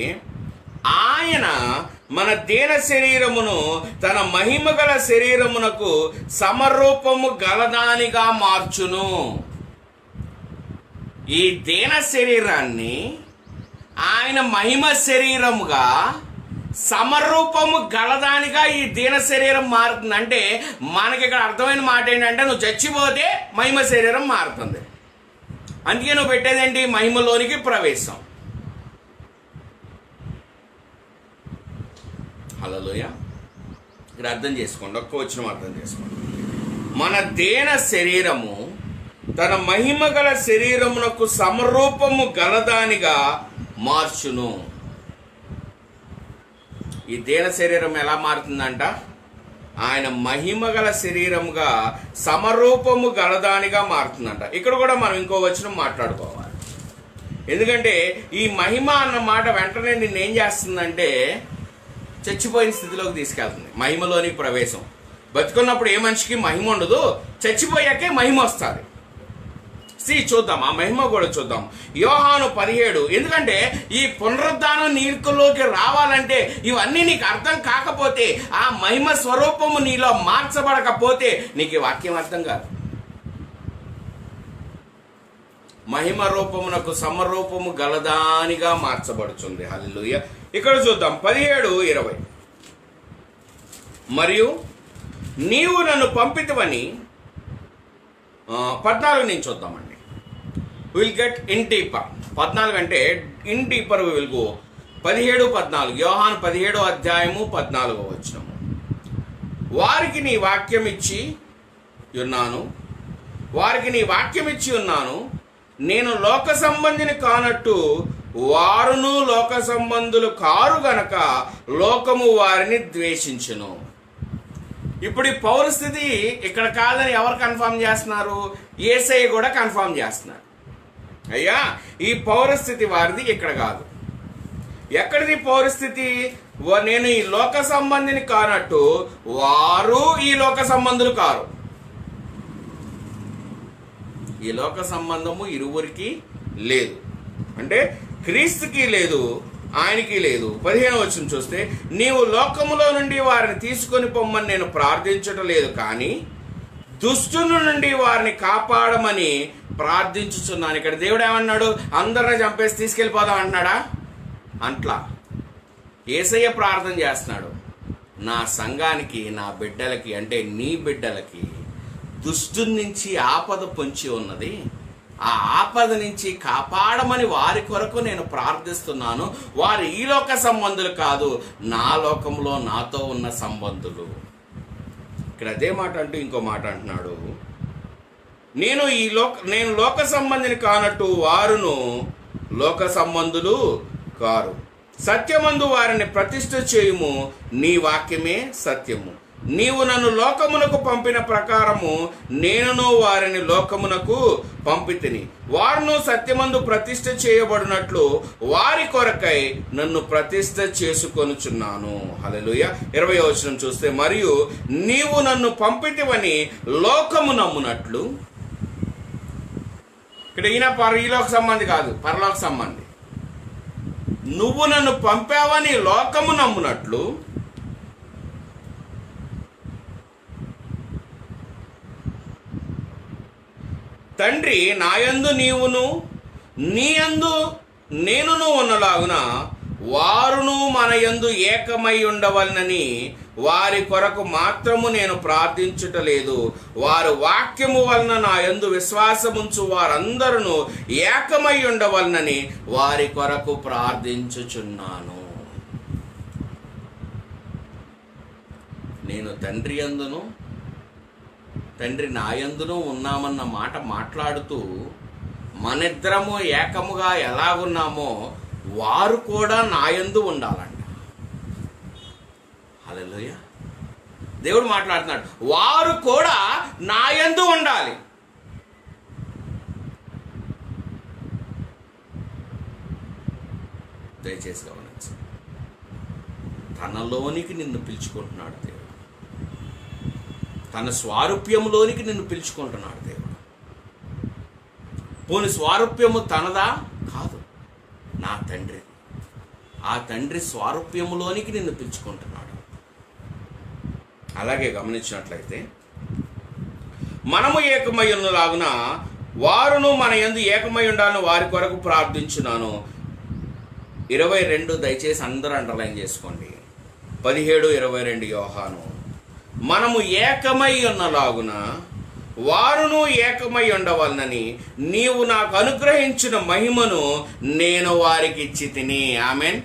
ఆయన మన దీన శరీరమును తన మహిమ గల శరీరమునకు సమరూపము గలదానిగా మార్చును. ఈ దీన శరీరాన్ని ఆయన మహిమ శరీరముగా సమరూపము గలదానిగా ఈ దీన శరీరం మారుతుంది. అంటే మనకి ఇక్కడ అర్థమైన మాట ఏంటంటే, నువ్వు చచ్చిపోతే మహిమ శరీరం మారుతుంది. అందుకే నువ్వు పెట్టేదేంటి? మహిమలోనికి ప్రవేశం. హల్లెలూయా. ఇక్కడ అర్థం చేసుకోండి, ఒక్క వచనం అర్థం చేసుకోండి. మన దేన శరీరము తన మహిమ గల శరీరమునకు సమరూపము గలదానిగా మార్చును. ఈ దేన శరీరం ఎలా మారుతుందంట? ఆయన మహిమ గల శరీరముగా సమరూపము గలదానిగా మారుతుందంట. ఇక్కడ కూడా మనం ఇంకో వచనం మాట్లాడుకోవాలి. ఎందుకంటే ఈ మహిమ అన్న మాట వెంటనే నిన్నేం చేస్తుందంటే చచ్చిపోయిన స్థితిలోకి తీసుకెళ్తుంది. మహిమలోనికి ప్రవేశం. బతుకున్నప్పుడు ఏ మనిషికి మహిమ ఉండదు, చచ్చిపోయాకే మహిమ వస్తుంది. చూద్దాం, ఆ మహిమ కూడా చూద్దాం. యోహాను 17. ఎందుకంటే ఈ పునరుద్ధానం నీకులోకి రావాలంటే, ఇవన్నీ నీకు అర్థం కాకపోతే, ఆ మహిమ స్వరూపము నీలో మార్చబడకపోతే నీకు ఈ వాక్యం అర్థం కాదు. మహిమ రూపమునకు సమరూపము గలదానిగా మార్చబడుతుంది. హల్లెలూయా. ఇక్కడ చూద్దాం 17:20. మరియు నీవు నన్ను పంపితవని 14 నుంచి చూద్దామండి. Will get in deeper. 14 అంటే ఇన్ డీపర్ విల్ గో. 17:14 యోహాను 17:14 వారికి నీ వాక్యం ఇచ్చి ఉన్నాను, వారికి నీ వాక్యం ఇచ్చి ఉన్నాను. నేను లోక సంబంధిని కానట్టు వారును లోక సంబంధులు కారు గనక లోకము వారిని ద్వేషించును. ఇప్పుడు ఈ పౌరస్థితి ఇక్కడ కాదని ఎవరు కన్ఫర్మ్ చేస్తున్నారు? యేసయ్య కూడా కన్ఫర్మ్ చేస్తున్నారు. అయ్యా ఈ పౌరస్థితి వారిది ఇక్కడ కాదు. ఎక్కడిది పౌరస్థితి? నేను ఈ లోక సంబంధిని కానట్టు వారు ఈ లోక సంబంధులు కారు. ఈ లోక సంబంధము ఇరువురికి లేదు. అంటే క్రీస్తుకి లేదు, ఆయనకి లేదు. 15 చూస్తే, నీవు లోకములో నుండి వారిని తీసుకొని పొమ్మని నేను ప్రార్థించటం లేదు, కానీ దుష్టుని నుండి వారిని కాపాడమని ప్రార్థించుచున్నాను. ఇక్కడ దేవుడు ఏమన్నాడు? అందరిని చంపేసి తీసుకెళ్ళిపోదాం అంటున్నాడా? అంట్లా. యేసయ్య ప్రార్థన చేస్తున్నాడు, నా సంఘానికి, నా బిడ్డలకి, అంటే నీ బిడ్డలకి దుష్టుని నుంచి ఆపద పొంచి ఉన్నది, ఆ ఆపద నుంచి కాపాడమని వారి కొరకు నేను ప్రార్థిస్తున్నాను. వారు ఈ లోక సంబంధులు కాదు, నా లోకంలో నాతో ఉన్న సంబంధులు. ఇక్కడ అదే మాట అంటూ ఇంకో మాట అంటున్నాడు, నేను లోక సంబంధిని కానట్టు వారును లోక సంబంధులు కారు. సత్యమందు వారిని ప్రతిష్ఠ చేయుము, నీ వాక్యమే సత్యము. నీవు నన్ను లోకమునకు పంపిన ప్రకారము నేనును వారిని లోకమునకు పంపితిని. వారును సత్యమందు ప్రతిష్ఠ చేయబడినట్లు వారి కొరకై నన్ను ప్రతిష్ఠ చేసుకొనుచున్నాను. హల్లెలూయా. 20 చూస్తే, మరియు నీవు నన్ను పంపితివని లోకము నమ్మునట్లు. ఇక్కడ ఈయన ఈలోక సంబంధి కాదు, పరలోక సంబంధి. నువ్వు నన్ను పంపావని లోకము నమ్మునట్లు తండ్రి నాయందు నీవును నీయందు నేనును ఉన్నలాగున వారును మన యందు ఏకమై ఉండవలనని వారి కొరకు మాత్రము నేను ప్రార్థించుటలేదు, వారు వాక్యము వలన నా యందు విశ్వాసముంచు వారందరూ ఏకమై ఉండవలనని వారి కొరకు ప్రార్థించుచున్నాను. నేను తండ్రి యందును తండ్రి నా యందును ఉన్నామన్న మాట మాట్లాడుతూ మనిద్దరము ఏకముగా ఎలాగున్నామో వారు కూడా నా యందు ఉండాలంట. హల్లెలూయా. దేవుడు మాట్లాడుతున్నాడు, వారు కూడా నా యందు ఉండాలి. దయచేసి గమనించు, తనలోనికి నిన్ను పిలుచుకుంటున్నాడు దేవుడు, తన స్వారూప్యములోనికి నిన్ను పిలుచుకుంటున్నాడు దేవుడు. పోని స్వారూప్యము తనదా? కాదు, నా తండ్రి. ఆ తండ్రి స్వారూప్యములోనికి నిన్ను పిలుచుకుంటున్నాడు. అలాగే గమనించినట్లయితే మనము ఏకమై ఉన్నలాగున వారును మన యందు ఏకమై ఉండాలని వారి కొరకు ప్రార్థించున్నాను. 22 దయచేసి అందరూ అండర్లైన్ చేసుకోండి. 17, 22 యోహాను. మనము ఏకమై ఉన్నలాగున వారును ఏకమై ఉండవలనని నీవు నాకు అనుగ్రహించిన మహిమను నేను వారికి ఇచ్చి తిని. ఆమెన్.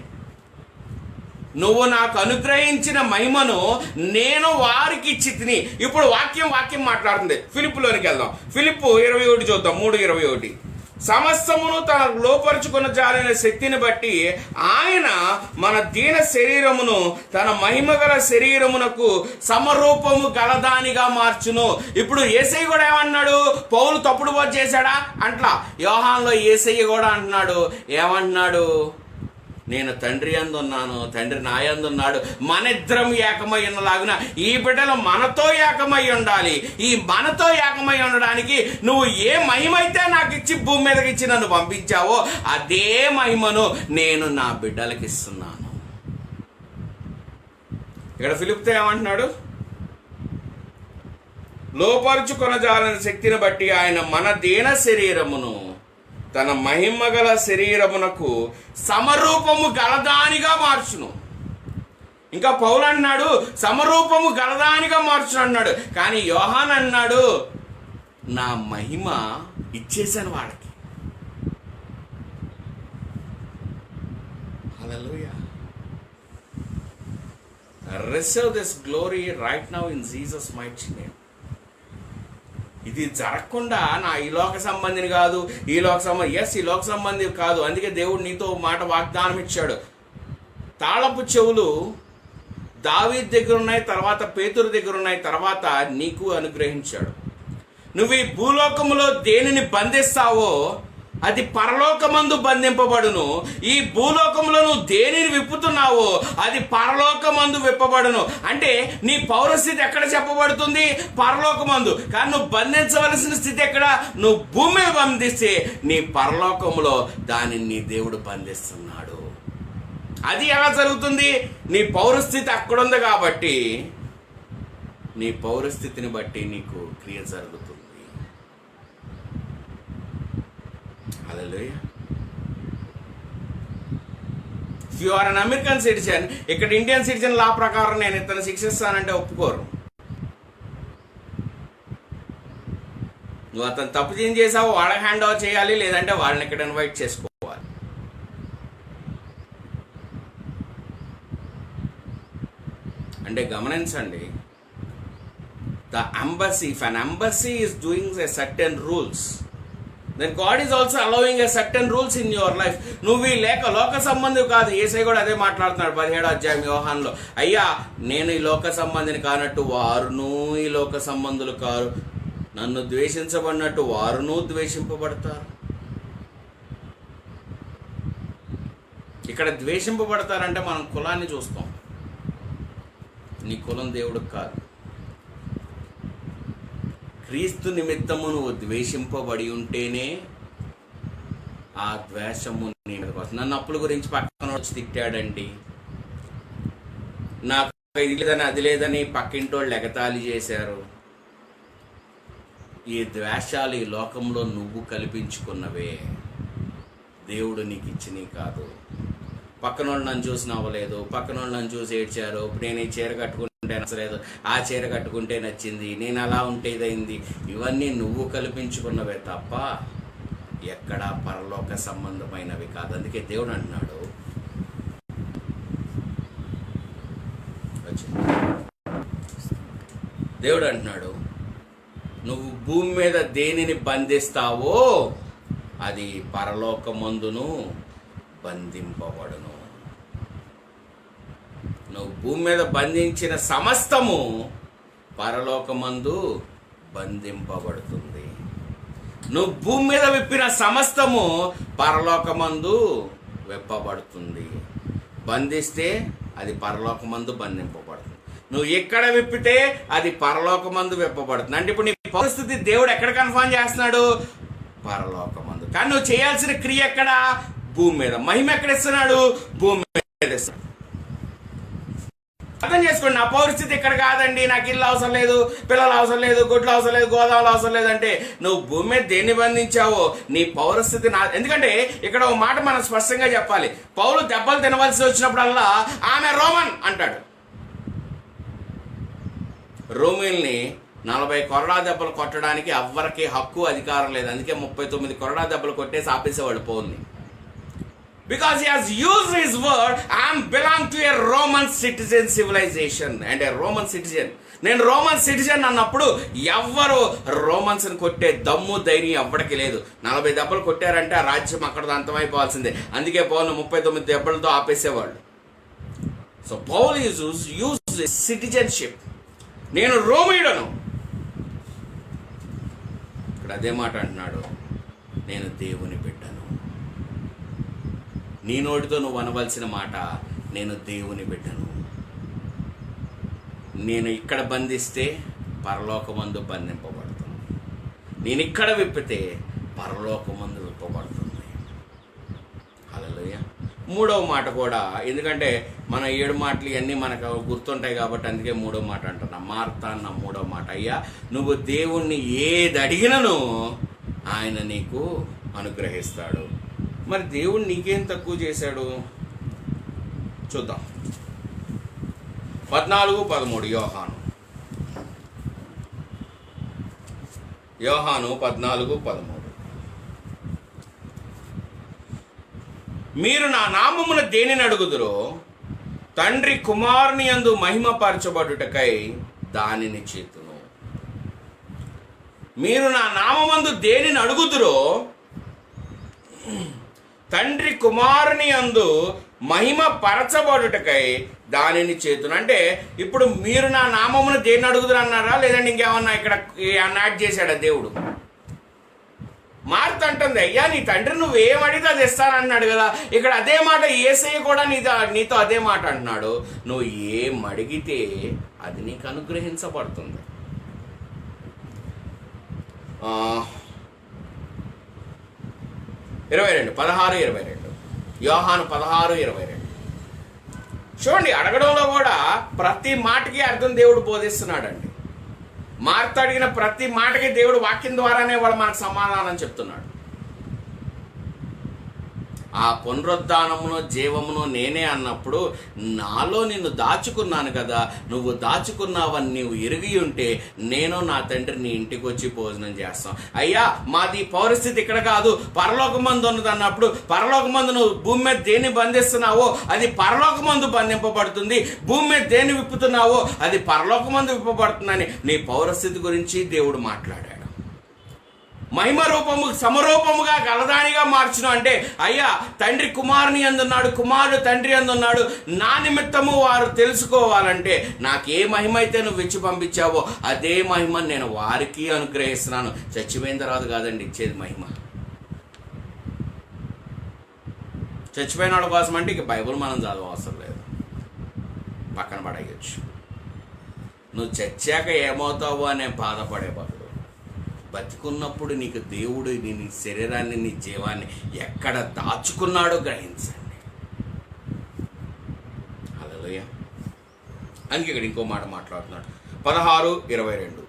నువ్వు నాకు అనుగ్రహించిన మహిమను నేను వారికి ఇచ్చి తిని. ఇప్పుడు వాక్యం మాట్లాడుతుంది. ఫిలిప్పులోనికి వెళ్దాం. ఫిలిప్పు 21 చూద్దాం. 3:21. సమస్తమును తన లోపరుచుకున్న జాలిన శక్తిని బట్టి ఆయన మన దీన శరీరమును తన మహిమగల శరీరమునకు సమరూపము గలదానిగా మార్చును. ఇప్పుడు యేసయ్య కూడా ఏమన్నాడు? పౌలు తప్పుడు బోధ చేశాడా? అంట్లా. యోహానులో యేసయ్య కూడా అంటున్నాడు. ఏమంటున్నాడు? నేను తండ్రి యందు ఉన్నాను, తండ్రి నా యందు ఉన్నాడు, మన ఇద్దరం ఏకమై ఉన్నలాగున ఈ బిడ్డలు మనతో ఏకమై ఉండాలి. ఈ మనతో ఏకమై ఉండడానికి నువ్వు ఏ మహిమైతే నాకు ఇచ్చి భూమి మీదకి ఇచ్చి నన్ను పంపించావో అదే మహిమను నేను నా బిడ్డలకి ఇస్తున్నాను. ఇక్కడ ఫిలిప్తో ఏమంటున్నాడు? లోపరుచుకొనజాలని శక్తిని బట్టి ఆయన మన దీన శరీరమును తన మహిమగల శరీరమునకు సమరూపము గలదానిగా మార్చును. ఇంకా పౌలు అన్నాడు సమరూపము గలదానిగా మార్చును అన్నాడు. కానీ యోహాన్ అన్నాడు నా మహిమ ఇచ్చేసాను వాడికి. హల్లెలూయా. Receive this glory right now in Jesus' mighty name. ఇది జరగకుండా నా ఈ లోక సంబంధిని కాదు, ఈ లోక సంబంధి కాదు. అందుకే దేవుడు నీతో మాట వాగ్దానం ఇచ్చాడు. తాళపు చెవులు దావీదు దగ్గర ఉన్నాయి, తర్వాత పేతురు దగ్గర ఉన్నాయి, తర్వాత నీకు అనుగ్రహించాడు. నువ్వు ఈ భూలోకములో దేనిని బంధిస్తావో అది పరలోకమందు బంధింపబడును. ఈ భూలోకంలో నువ్వు దేనిని విప్పుతున్నావో అది పరలోకమందు విప్పబడును. అంటే నీ పౌరస్థితి ఎక్కడ చెప్పబడుతుంది? పరలోకమందు. కానీ నువ్వు బంధించవలసిన స్థితి ఎక్కడ? నువ్వు భూమి బంధిస్తే నీ పరలోకములో దానిని నీ దేవుడు బంధిస్తున్నాడు. అది ఎలా జరుగుతుంది? నీ పౌరస్థితి అక్కడుంది కాబట్టి నీ పౌరస్థితిని బట్టి నీకు క్రియ జరుగుతుంది. Hallelujah. If you are an American citizen, ఇక్కడ ఇండియన్ సిటిజన్ లా ప్రకారం నేను ఇతను శిక్షిస్తానంటే ఒప్పుకోరు. నువ్వు అతను తప్పు చేసావు, వాళ్ళకి హ్యాండ్ ఓవర్ చేయాలి, లేదంటే వాళ్ళని ఇక్కడ ఇన్వైట్ చేసుకోవాలి. అంటే గమనించండి, the embassy, if an embassy is doing a certain rules, then God is also allowing a certain rules in your life. నువ్వు ఈ లోక సంబంధి కాదు. యేసయ్య కూడా అదే మాట్లాడుతున్నాడు 17వ అధ్యాయం యోహానులో. అయ్యా నేను ఈ లోక సంబంధిని కానట్టు వారును ఈ లోక సంబంధులు కారు, నన్ను ద్వేషించబడినట్టు వారును ద్వేషింపబడతారు. ఇక్కడ ద్వేషింపబడతారంటే మనం కులాన్ని చూస్తాం. నీ కులం దేవుడికి కాదు. క్రీస్తు నిమిత్తము నువ్వు ద్వేషింపబడి ఉంటేనే ఆ ద్వేషము నీ మీదకి వస్తుంది. నన్ను అప్పుల గురించి పక్కన వచ్చి తిట్టాడండి, నాకు ఇది లేదని అది లేదని పక్కింటోళ్ళు ఎగతాళి చేశారు. ఈ ద్వేషాలు ఈ లోకంలో నువ్వు కల్పించుకున్నవే, దేవుడు నీకు ఇచ్చినవి కాదు. పక్కనోళ్ళు నన్ను చూసి నవ్వలేదు, పక్కనోళ్ళు నన్ను చూసి ఏడ్చారు, నేను ఈ చీర కట్టుకుంటే నచ్చలేదు, ఆ చీర కట్టుకుంటే నచ్చింది, నేను అలా ఉంటే ఇదైంది. ఇవన్నీ నువ్వు కల్పించుకున్నవే తప్ప ఎక్కడా పరలోక సంబంధమైనవి కాదు. అందుకే దేవుడు అంటున్నాడు, నువ్వు భూమి మీద దేనిని బంధిస్తావో అది పరలోకమందును బంధింపబడును. నువ్వు భూమి మీద బంధించిన సమస్తము పరలోకమందు బంధింపబడుతుంది. నువ్వు భూమి మీద విప్పిన సమస్తము పరలోకమందు విప్పబడుతుంది. బంధిస్తే అది పరలోకమందు బంధింపబడుతుంది. నువ్వు ఎక్కడ విప్పితే అది పరలోకమందు విప్పబడుతుంది. అంటే ఇప్పుడు నీ పరిస్థితి దేవుడు ఎక్కడ కన్ఫర్మ్ చేస్తున్నాడు? పరలోకమందు. కానీ నువ్వు చేయాల్సిన క్రియ ఎక్కడ? భూమి మీద. మహిమ ఎక్కడ ఇస్తున్నాడు? భూమి మీద ఇస్తున్నాడు. అర్థం చేసుకోండి, నా పరిస్థితి ఇక్కడ కాదండి, నాకు ఇల్లు అవసరం లేదు, పిల్లలు అవసరం లేదు, గుడ్లు అవసరం లేదు, గోదావరి అవసరం లేదంటే నువ్వు భూమి మీద దేన్ని బంధించావో నీ పౌరస్థితి ఎందుకంటే ఇక్కడ ఒక మాట మనం స్పష్టంగా చెప్పాలి. పౌలు దెబ్బలు తినవలసి వచ్చినప్పుడల్లా ఆమె రోమన్ అంటాడు. రోమిల్ని 40 కొరడా దెబ్బలు కొట్టడానికి ఎవ్వరికి హక్కు అధికారం లేదు. అందుకే 39 కొరడా దెబ్బలు కొట్టేసి ఆపేసేవాడు పౌల్ని. Because he has used his word, I belong to a Roman citizen civilization and a Roman citizen. నేను రోమన్ సిటిజన్ అన్నప్పుడు ఎవ్వరు రోమన్స్ని కొట్టే దమ్ము ధైర్యం ఎవ్వడికి లేదు. 40 దెబ్బలు కొట్టారంటే ఆ రాజ్యం అక్కడ అంతమైపోవాల్సిందే. అందుకే పౌలు 39 దెబ్బలతో ఆపేసేవాళ్ళు. సో పౌల్ యూజ్ సిటిజన్షిప్. నేను రోమీయుడను. ఇక్కడ అదే మాట అంటున్నాడు, నేను దేవుని బిడ్డను. నీ నోటితో నువ్వు అనవలసిన మాట, నేను దేవుని బిడ్డను. నేను ఇక్కడ బంధిస్తే పరలోకమందు బంధింపబడుతుంది, నేను ఇక్కడ విప్పితే పరలోకమందు విప్పబడుతుంది. హల్లెలూయా. మూడవ మాట కూడా, ఎందుకంటే మన 7 మాటలు ఇవన్నీ మనకు గుర్తుంటాయి కాబట్టి అందుకే మూడో మాట అంటున్నా. మార్తా అన్న మూడో మాట, అయ్యా నువ్వు దేవుణ్ణి ఏది అడిగినను ఆయన నీకు అనుగ్రహిస్తాడు. మరి దేవుడు నీకేం తక్కువ చేశాడు? చూద్దాం. 14:13 యోహాను 14:13 మీరు నా నామమున దేనిని అడుగుదురో తండ్రి కుమారుని యందు మహిమపరచబడుటకై దానిని చేతును. మీరు నా నామమందు దేనిని అడుగుదురో తండ్రి కుమారుని యందు మహిమ పరచబడుటకై దానిని చేతును. అంటే ఇప్పుడు మీరు నా నామమున దేన్ని అడుగుదురు అన్నారా, లేదంటే ఇంకేమన్నా ఇక్కడ యాడ్ చేశాడా దేవుడు? మార్త అంటుంది, అయ్యా నీ తండ్రి నువ్వేం అడిగితే అది ఇస్తానన్నాడు కదా. ఇక్కడ అదే మాట యేసయ్య కూడా నీతో అదే మాట అంటున్నాడు, నువ్వు ఏం అడిగితే అది నీకు అనుగ్రహించబడుతుంది. 16:22 యోహాను 16:22 చూడండి. అడగడంలో కూడా ప్రతి మాటకి అర్థం దేవుడు బోధిస్తున్నాడండి. మార్త అడిగిన ప్రతి మాటకి దేవుడు వాక్యం ద్వారానే వాడు మనకు సమాధానం చెప్తున్నాడు. ఆ పునరుద్ధానమును జీవమును నేనే అన్నప్పుడు నాలో నిన్ను దాచుకున్నాను కదా, నువ్వు దాచుకున్నావని నీవు ఎరిగి ఉంటే నేను నా తండ్రి నీ ఇంటికి వచ్చి భోజనం చేస్తాం. అయ్యా మాది పరిస్థితి ఇక్కడ కాదు, పరలోకమందు ఉన్నది అన్నప్పుడు పరలోకమందు నువ్వు భూమి మీద దేన్ని బంధిస్తున్నావో అది పరలోకమందు బంధింపబడుతుంది, భూమి మీద దేన్ని విప్పుతున్నావో అది పరలోకమందు విప్పబడుతుందని నీ పౌరస్థితి గురించి దేవుడు మాట్లాడాడు. మహిమ రూపము సమరూపముగా గలదానిగా మార్చును అంటే, అయ్యా తండ్రి కుమారుని అందున్నాడు, కుమారుడు తండ్రి అందున్నాడు, నా నిమిత్తము వారు తెలుసుకోవాలంటే నాకు ఏ మహిమ అయితే నువ్వు ఇచ్చి పంపించావో అదే మహిమ నేను వారికి అనుగ్రహిస్తున్నాను. చచ్చిపోయిన తర్వాత కాదండి ఇచ్చేది మహిమ. చచ్చిపోయిన వాళ్ళ కోసం అంటే ఇక బైబుల్ మనం చదవ అవసరం లేదు, పక్కన పడేయచ్చు. నువ్వు చచ్చాక ఏమవుతావు అనే బాధపడే బదులు బతికున్నప్పుడు నీకు దేవుడు నీ శరీరాన్ని నీ జీవాన్ని ఎక్కడ దాచుకున్నాడో గ్రహించండి. హల్లెలూయా. అందుకే ఇక్కడ ఇంకో మాట మాట్లాడుతున్నాడు. 16:22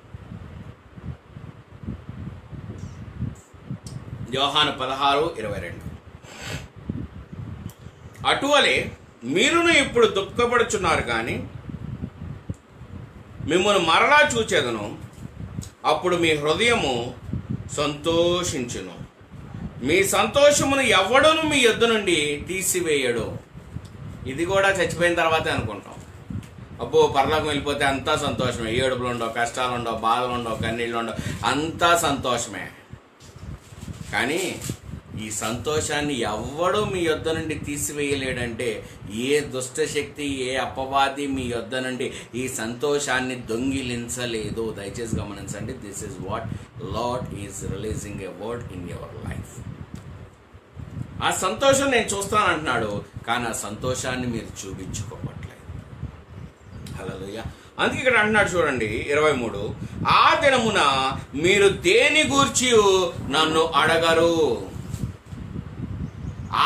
యోహాను 16:22 అటువలే మీరును ఇప్పుడు దుఃఖపడుచున్నారు, కానీ మిమ్మల్ని మరలా చూచెదను, అప్పుడు మీ హృదయము సంతోషించును, మీ సంతోషమును ఎవడును మీ యొద్ద నుండి తీసివేయడు. ఇది కూడా చచ్చిపోయిన తర్వాతే అనుకుంటాం. అబ్బో పరలోకం వెళ్ళిపోతే అంతా సంతోషమే, ఏడుపులు ఉండవు, కష్టాలు ఉండవు, బాధలు ఉండవు, కన్నీళ్ళు ఉండవు, అంతా సంతోషమే. కానీ ఈ సంతోషాన్ని ఎవ్వడూ మీ యొద్ద నుండి తీసివేయలేడంటే ఏ దుష్టశక్తి, ఏ అపవాది మీ యొద్ద నుండి ఈ సంతోషాన్ని దొంగిలించలేదు. దయచేసి గమనించండి. This is what lord is releasing a word in your life. ఆ సంతోషం నేను చూస్తాను అంటున్నాడు, కానీ ఆ సంతోషాన్ని మీరు చూపించుకోవట్లేదు. హల్లెలూయా. అందుకే ఇక్కడ అంటున్నాడు చూడండి 23, ఆ దినమున మీరు దేని గూర్చి నన్ను అడగరు.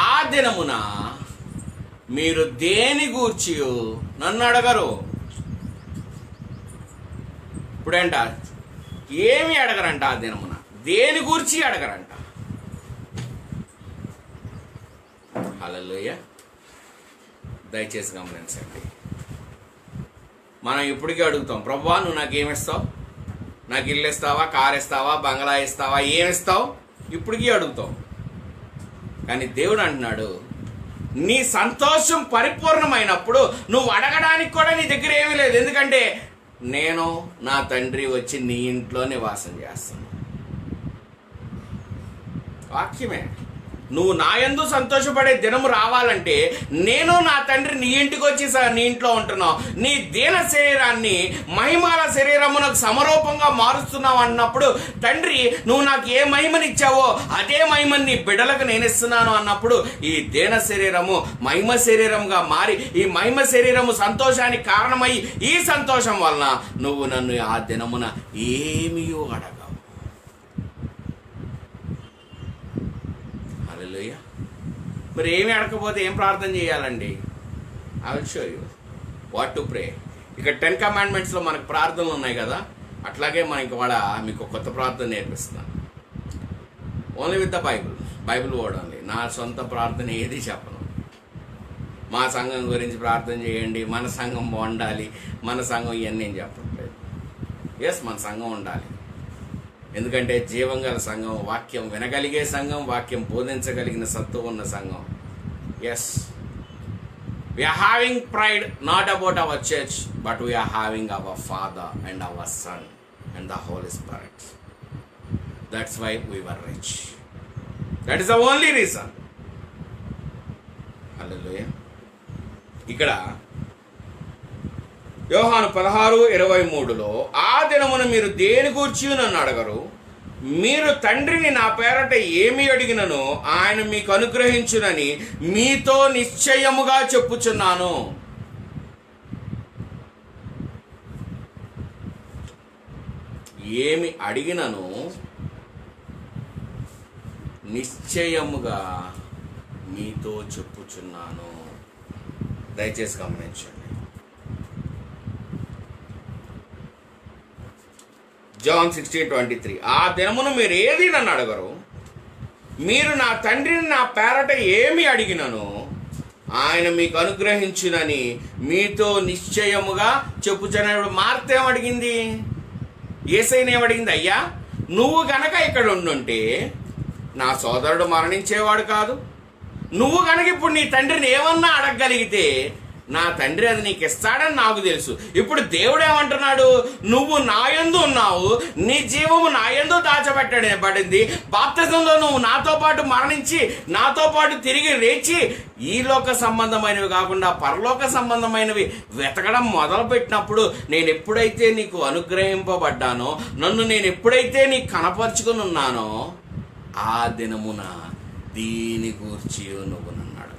ఆ దినమున మీరు దేని గూర్చి నన్ను అడగరు. ఇప్పుడేంట ఏమి అడగరంట, ఆ దినమున దేని గూర్చి అడగరంట. హల్లెలూయా. దయచేసి గమనించండి. మనం ఇప్పటికీ అడుగుతాం, ప్రభువా నువ్వు నాకేమిస్తావు, నాకు ఇల్లు ఇస్తావా, కారు ఇస్తావా, బంగ్లా ఇస్తావా, ఏమిస్తావు, ఇప్పటికీ అడుగుతాం. కానీ దేవుడు అంటున్నాడు, నీ సంతోషం పరిపూర్ణమైనప్పుడు నువ్వు అడగడానికి కూడా నీ దగ్గర ఏమీ లేదు. ఎందుకంటే నేను నా తండ్రి వచ్చి నీ ఇంట్లో నివాసం చేస్తాను. వాక్యమే. నువ్వు నా యందు సంతోషపడే దినము రావాలంటే నేను నా తండ్రి నీ ఇంటికి వచ్చి నీ ఇంట్లో ఉంటున్నావు, నీ దీన శరీరాన్ని మహిమాల శరీరమునకు సమరూపంగా మారుస్తున్నావు అన్నప్పుడు, తండ్రి నువ్వు నాకు ఏ మహిమనిచ్చావో అదే మహిమని నీ బిడ్డలకు నేను ఇస్తున్నాను అన్నప్పుడు ఈ దీన శరీరము మహిమ శరీరంగా మారి, ఈ మహిమ శరీరము సంతోషానికి కారణమై, ఈ సంతోషం వలన నువ్వు నన్ను ఆ దినమున ఏమీ అడగవు. మరి ఏమి అడగకపోతే ఏం ప్రార్థన చేయాలండి? I will show you what to pray. ఇక 10 కమాండ్మెంట్స్లో మనకు ప్రార్థనలు ఉన్నాయి కదా, అట్లాగే మనకి వాడ మీకు కొత్త ప్రార్థన నేర్పిస్తున్నాను. Only with the Bible word only. నా సొంత ప్రార్థన ఏది చెప్పను. మా సంఘం గురించి ప్రార్థన చేయండి, మన సంఘం బాగుండాలి, మన సంఘం ఇవన్నీ ఏం చెప్పట్లేదు. ఎస్, మన సంఘం ఉండాలి. ఎందుకంటే జీవం గల సంఘం, వాక్యం వినగలిగే సంఘం, వాక్యం బోధించగలిగిన సత్తు ఉన్న సంఘం. Yes, we are having pride not about our church, but we are having our father and our son and the holy spirit. That's why we were rich. That is the only reason. Hallelujah. ఇక్కడ యోహాను 16:23లో ఆ దినమున మీరు దేని గూర్చి నన్ను అడగరు, మీరు తండ్రిని నా పేరట ఏమి అడిగినను ఆయన మీకు అనుగ్రహించునని మీతో నిశ్చయముగా చెప్పుచున్నాను. ఏమి అడిగినను నిశ్చయముగా మీతో చెప్పుచున్నాను. దయచేసి గమనించండి. జాన్ 16:23 ఆ దినమున మీరు ఏది నన్ను అడగరు, మీరు నా తండ్రిని నా పేరట ఏమి అడిగినను ఆయన మీకు అనుగ్రహించునని మీతో నిశ్చయముగా చెప్పుచున్నాడు. మార్త ఏమడిగింది? యేసయ్యను ఏమడిగింది? అయ్యా నువ్వు గనక ఇక్కడ ఉండుంటే నా సోదరుడు మరణించేవాడు కాదు. నువ్వు గనక ఇప్పుడు నీ తండ్రిని ఏమన్నా అడగగలిగితే నా తండ్రి అది నీకు ఇస్తాడని నాకు తెలుసు. ఇప్పుడు దేవుడు ఏమంటున్నాడు? నువ్వు నా యందు ఉన్నావు, నీ జీవము నా యందు దాచబెట్టబడింది. బాప్తిజంలో నువ్వు నాతో పాటు మరణించి నాతో పాటు తిరిగి లేచి ఈ లోక సంబంధమైనవి కాకుండా పరలోక సంబంధమైనవి వెతకడం మొదలుపెట్టినప్పుడు, నేను ఎప్పుడైతే నీకు అనుగ్రహింపబడ్డానో, నన్ను నేను ఎప్పుడైతే నీకు కనపరుచుకుని ఉన్నానో, ఆ దినమున దీని గూర్చి నువ్వు నన్ను అడగవు.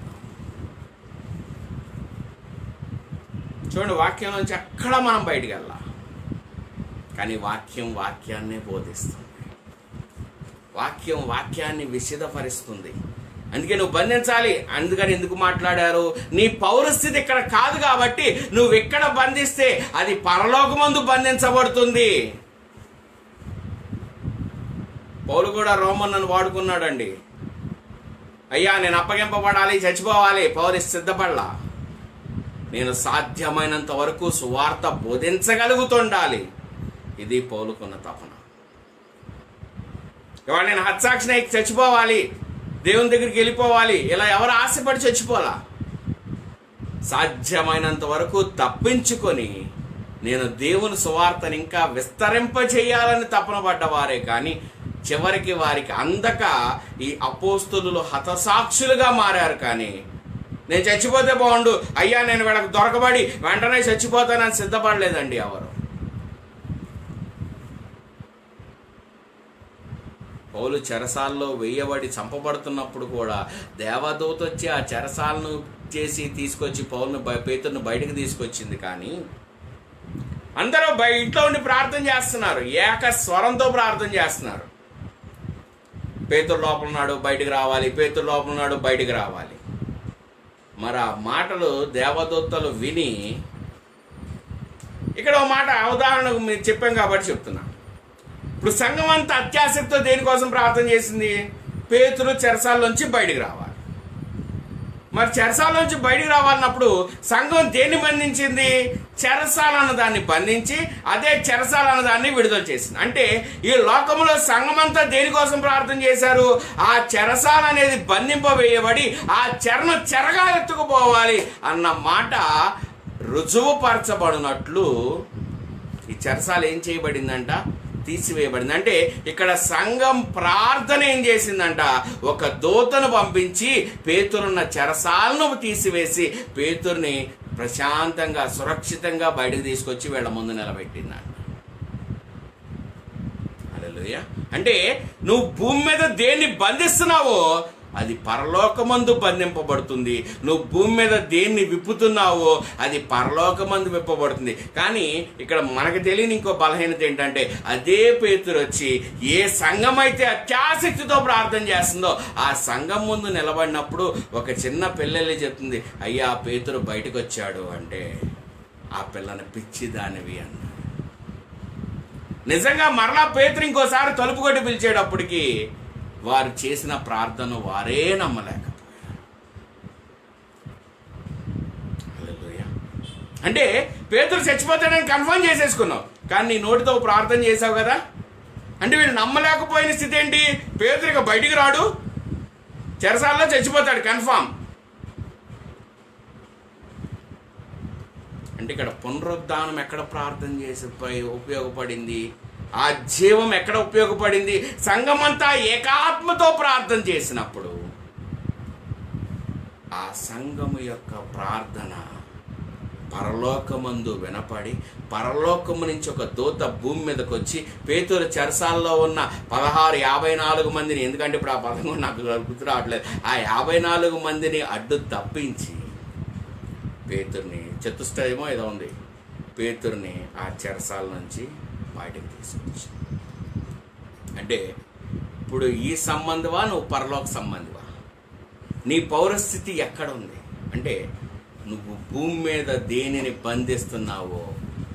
చూడండి, వాక్యం నుంచి ఎక్కడ మనం బయటికి వెళ్ళాం, కానీ వాక్యం వాక్యాన్నే బోధిస్తుంది. వాక్యం వాక్యాన్ని విశదపరుస్తుంది. అందుకే నువ్వు బంధించాలి. అందుకని ఎందుకు మాట్లాడారు? నీ పౌరస్థితి ఇక్కడ కాదు కాబట్టి నువ్వు ఎక్కడ బంధిస్తే అది పరలోకమందు బంధించబడుతుంది. పౌలు కూడా రోమన్నను వాడుకున్నాడండి. అయ్యా నేను అప్పగింపబడాలి, చచ్చిపోవాలి. పౌలు సిద్ధపడలా. నేను సాధ్యమైనంత వరకు సువార్త బోధించగలుగుతుండాలి. ఇది పౌలుకున్న తపన. ఇవాళ నేను హత్సాక్షిని చచ్చిపోవాలి, దేవుని దగ్గరికి వెళ్ళిపోవాలి, ఇలా ఎవరు ఆశపడి చచ్చిపోలా. సాధ్యమైనంత వరకు తప్పించుకొని నేను దేవుని సువార్తని ఇంకా విస్తరింపచేయాలని తపన పడ్డవారే కానీ చివరికి వారికి అందక ఈ అపోస్తులు హతసాక్షులుగా మారారు. కానీ నేను చచ్చిపోతే బాగుండు, అయ్యా నేను వీళ్ళకి దొరకబడి వెంటనే చచ్చిపోతానని సిద్ధపడలేదండి ఎవరు. పౌలు చెరసాల్లో వేయబడి చంపబడుతున్నప్పుడు కూడా దేవదూత వచ్చి ఆ చెరసాలను చేసి తీసుకొచ్చి పౌలును పేతురును బయటకు తీసుకొచ్చింది. కానీ అందరూ ఇంట్లో ఉండి ప్రార్థన చేస్తున్నారు, ఏక స్వరంతో ప్రార్థన చేస్తున్నారు. పేతురు లోపల ఉన్నాడు, బయటికి రావాలి, పేతురు లోపల ఉన్నాడు, బయటికి రావాలి. మరి ఆ మాటలు దేవదూతలు విని, ఇక్కడ ఒక మాట ఉదాహరణకు మీరు చెప్పాం కాబట్టి చెప్తున్నా. ఇప్పుడు సంఘం అంతా అత్యాసక్తితో దేనికోసం ప్రార్థన చేసింది? పేతురు చెరసాల్లోంచి బయటికి రావాలి. మరి చెరసాల్లోంచి బయటికి రావాలన్నప్పుడు సంఘం దేన్ని బంధించింది? చెరసాల అన్న దాన్ని బంధించి అదే చెరసాల అన్న దాన్ని విడుదల చేసింది. అంటే ఈ లోకంలో సంఘం అంతా దేనికోసం ప్రార్థన చేశారు? ఆ చెరసాల అనేది బంధింపవేయబడి ఆ చెరను చెరగా ఎత్తుకుపోవాలి అన్న మాట రుజువుపరచబడినట్లు ఈ చెరసాల ఏం చేయబడిందంట? తీసివేయబడింది. అంటే ఇక్కడ సంఘం ప్రార్థన ఏం చేసిందంట? ఒక దూతను పంపించి పేతురున్న చెరసాలను తీసివేసి పేతుర్ని ప్రశాంతంగా సురక్షితంగా బయటకు తీసుకొచ్చి వీళ్ళ ముందు నిలబెట్టిందంట. హల్లెలూయా. అంటే నువ్వు భూమి మీద దేన్ని బంధిస్తున్నావో అది పరలోకమందు బంధింపబడుతుంది. నువ్వు భూమి మీద దేన్ని విప్పుతున్నావో అది పరలోకమందు విప్పబడుతుంది. కానీ ఇక్కడ మనకు తెలియని ఇంకో బలహీనత ఏంటంటే, అదే పేతురు వచ్చి ఏ సంఘం అయితే అత్యాసక్తితో ప్రార్థన చేస్తుందో ఆ సంఘం ముందు నిలబడినప్పుడు ఒక చిన్న పిల్లల్ని చెప్తుంది, అయ్యా పేతురు బయటకు వచ్చాడు అంటే ఆ పిల్లని పిచ్చిదానివి అన్న. నిజంగా మరలా పేతురు ఇంకోసారి తలుపు కొట్టి పిలిచేటప్పటికి వారు చేసిన ప్రార్థన వారే నమ్మలేకపోయారు. అంటే పేతురు చచ్చిపోతాడని కన్ఫర్మ్ చేసేసుకున్నావు, కానీ నీ నోటితో ప్రార్థన చేసావు కదా. అంటే వీళ్ళు నమ్మలేకపోయిన స్థితి ఏంటి? పేతురు ఇక బయటికి రాడు, చెరసాలలో చచ్చిపోతాడు కన్ఫర్మ్. అంటే ఇక్కడ పునరుద్ధానం ఎక్కడ ప్రార్థన చేసి ఉపయోగపడింది? ఆ జీవం ఎక్కడ ఉపయోగపడింది? సంఘమంతా ఏకాత్మతో ప్రార్థన చేసినప్పుడు ఆ సంఘము యొక్క ప్రార్థన పరలోకమందు వినపడి పరలోకము నుంచి ఒక దూత భూమి మీదకి వచ్చి పేతురు చెరసాల్లో ఉన్న 54 మందిని, ఎందుకంటే ఇప్పుడు ఆ పదం నాకు గుర్తు రావట్లేదు, ఆ 54 మందిని అడ్డు తప్పించి పేతుర్ని, చతుష్టయమో ఏదో ఉంది, పేతుర్ని ఆ చెరసాల నుంచి బయటకు తీసుకొచ్చి. అంటే ఇప్పుడు ఈ సంబంధమా, నువ్వు పరలోక సంబంధివా? నీ పౌరస్థితి ఎక్కడ ఉంది అంటే నువ్వు భూమి మీద దేనిని బంధిస్తున్నావో